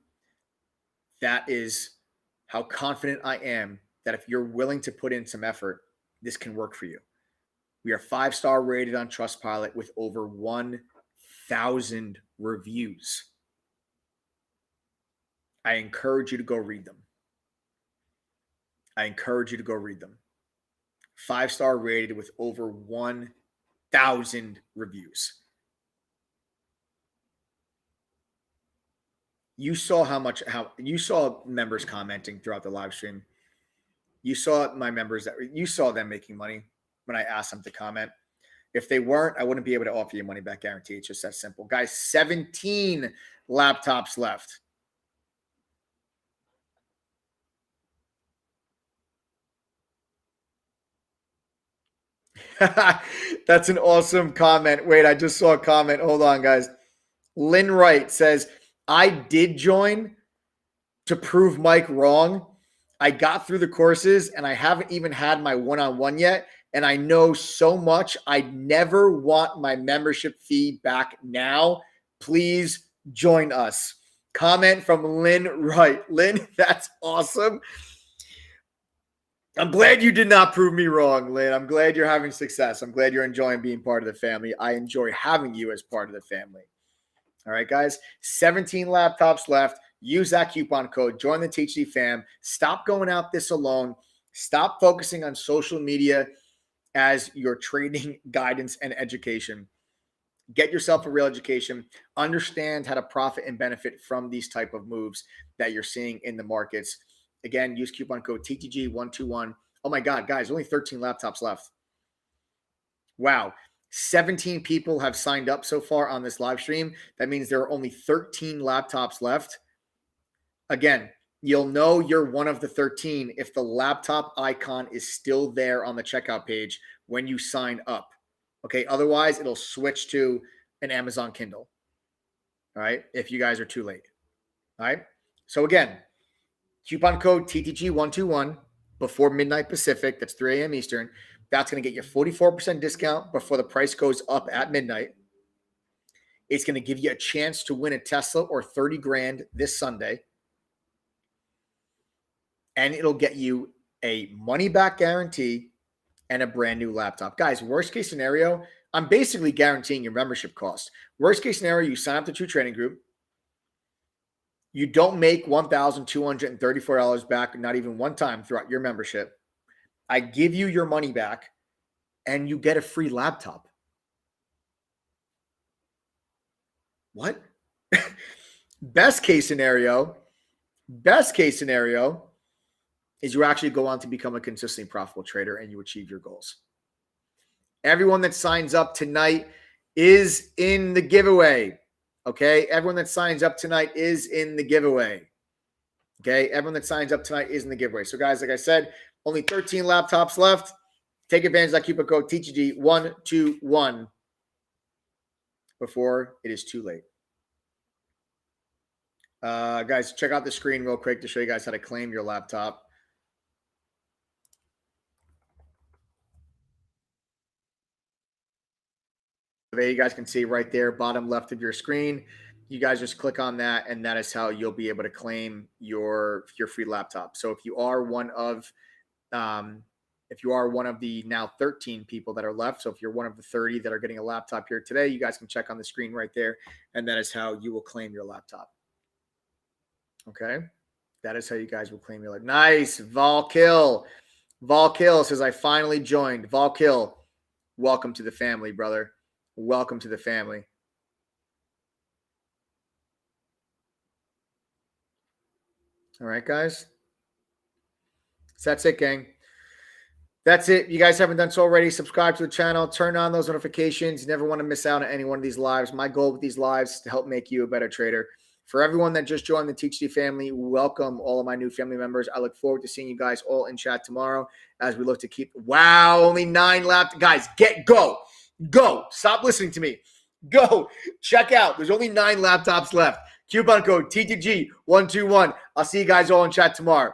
That is how confident I am that if you're willing to put in some effort, this can work for you. We are 5-star rated on Trustpilot with over 1,000 reviews. I encourage you to go read them. 5-star rated with over 1,000 reviews. You saw how you saw members commenting throughout the live stream. You saw my members you saw them making money when I asked them to comment. If they weren't, I wouldn't be able to offer you a money back guarantee. It's just that simple. Guys, 17 laptops left. That's an awesome comment. Wait, I just saw a comment. Hold on, guys. Lynn Wright says, I did join to prove Mike wrong. I got through the courses and I haven't even had my one-on-one yet. And I know so much. I never want my membership fee back now. Please join us. Comment from Lynn Wright. Lynn, that's awesome. I'm glad you did not prove me wrong, Lynn. I'm glad you're having success. I'm glad you're enjoying being part of the family. I enjoy having you as part of the family. All right, guys, 17 laptops left. Use that coupon code. Join the THD fam. Stop going out this alone. Stop focusing on social media as your trading guidance and education. Get yourself a real education. Understand how to profit and benefit from these type of moves that you're seeing in the markets. Again, use coupon code TTG121. Oh my God, guys, only 13 laptops left. Wow. 17 people have signed up so far on this live stream. That means there are only 13 laptops left. Again, you'll know you're one of the 13 if the laptop icon is still there on the checkout page when you sign up. Okay, otherwise it'll switch to an Amazon Kindle. All right, if you guys are too late. All right, so again, coupon code TTG121 before midnight Pacific. That's 3 a.m. Eastern. That's going to get you 44% discount before the price goes up at midnight. It's going to give you a chance to win a Tesla or 30 grand this Sunday. And it'll get you a money-back guarantee and a brand new laptop. Guys, worst case scenario, I'm basically guaranteeing your membership cost. Worst case scenario, you sign up to True Trading Group. You don't make $1,234 back, not even one time throughout your membership. I give you your money back and you get a free laptop. What? Best case scenario is you actually go on to become a consistently profitable trader and you achieve your goals. Everyone that signs up tonight is in the giveaway. Okay? Everyone that signs up tonight is in the giveaway. Okay? Everyone that signs up tonight is in the giveaway. So guys, like I said, only 13 laptops left. Take advantage of that coupon code TTG121 before it is too late. Guys, check out the screen real quick to show you guys how to claim your laptop. There you guys can see right there, bottom left of your screen. You guys just click on that, and that is how you'll be able to claim your free laptop. So if you are one of the now 13 people that are left, so if you're one of the 30 that are getting a laptop here today, you guys can check on the screen right there, and that is how you will claim your laptop. Okay, that is how you guys will claim your laptop. Nice, Vol Kill. Vol Kill says, I finally joined. Vol Kill, welcome to the family, brother. Welcome to the family. All right, guys. So that's it, gang. That's it. You guys haven't done so already. Subscribe to the channel. Turn on those notifications. You never want to miss out on any one of these lives. My goal with these lives is to help make you a better trader. For everyone that just joined the THD family, welcome all of my new family members. I look forward to seeing you guys all in chat tomorrow as we look to keep. Wow, only 9 left. Guys, go. Stop listening to me. Go. Check out. There's only 9 laptops left. Coupon code TTG121. I'll see you guys all in chat tomorrow.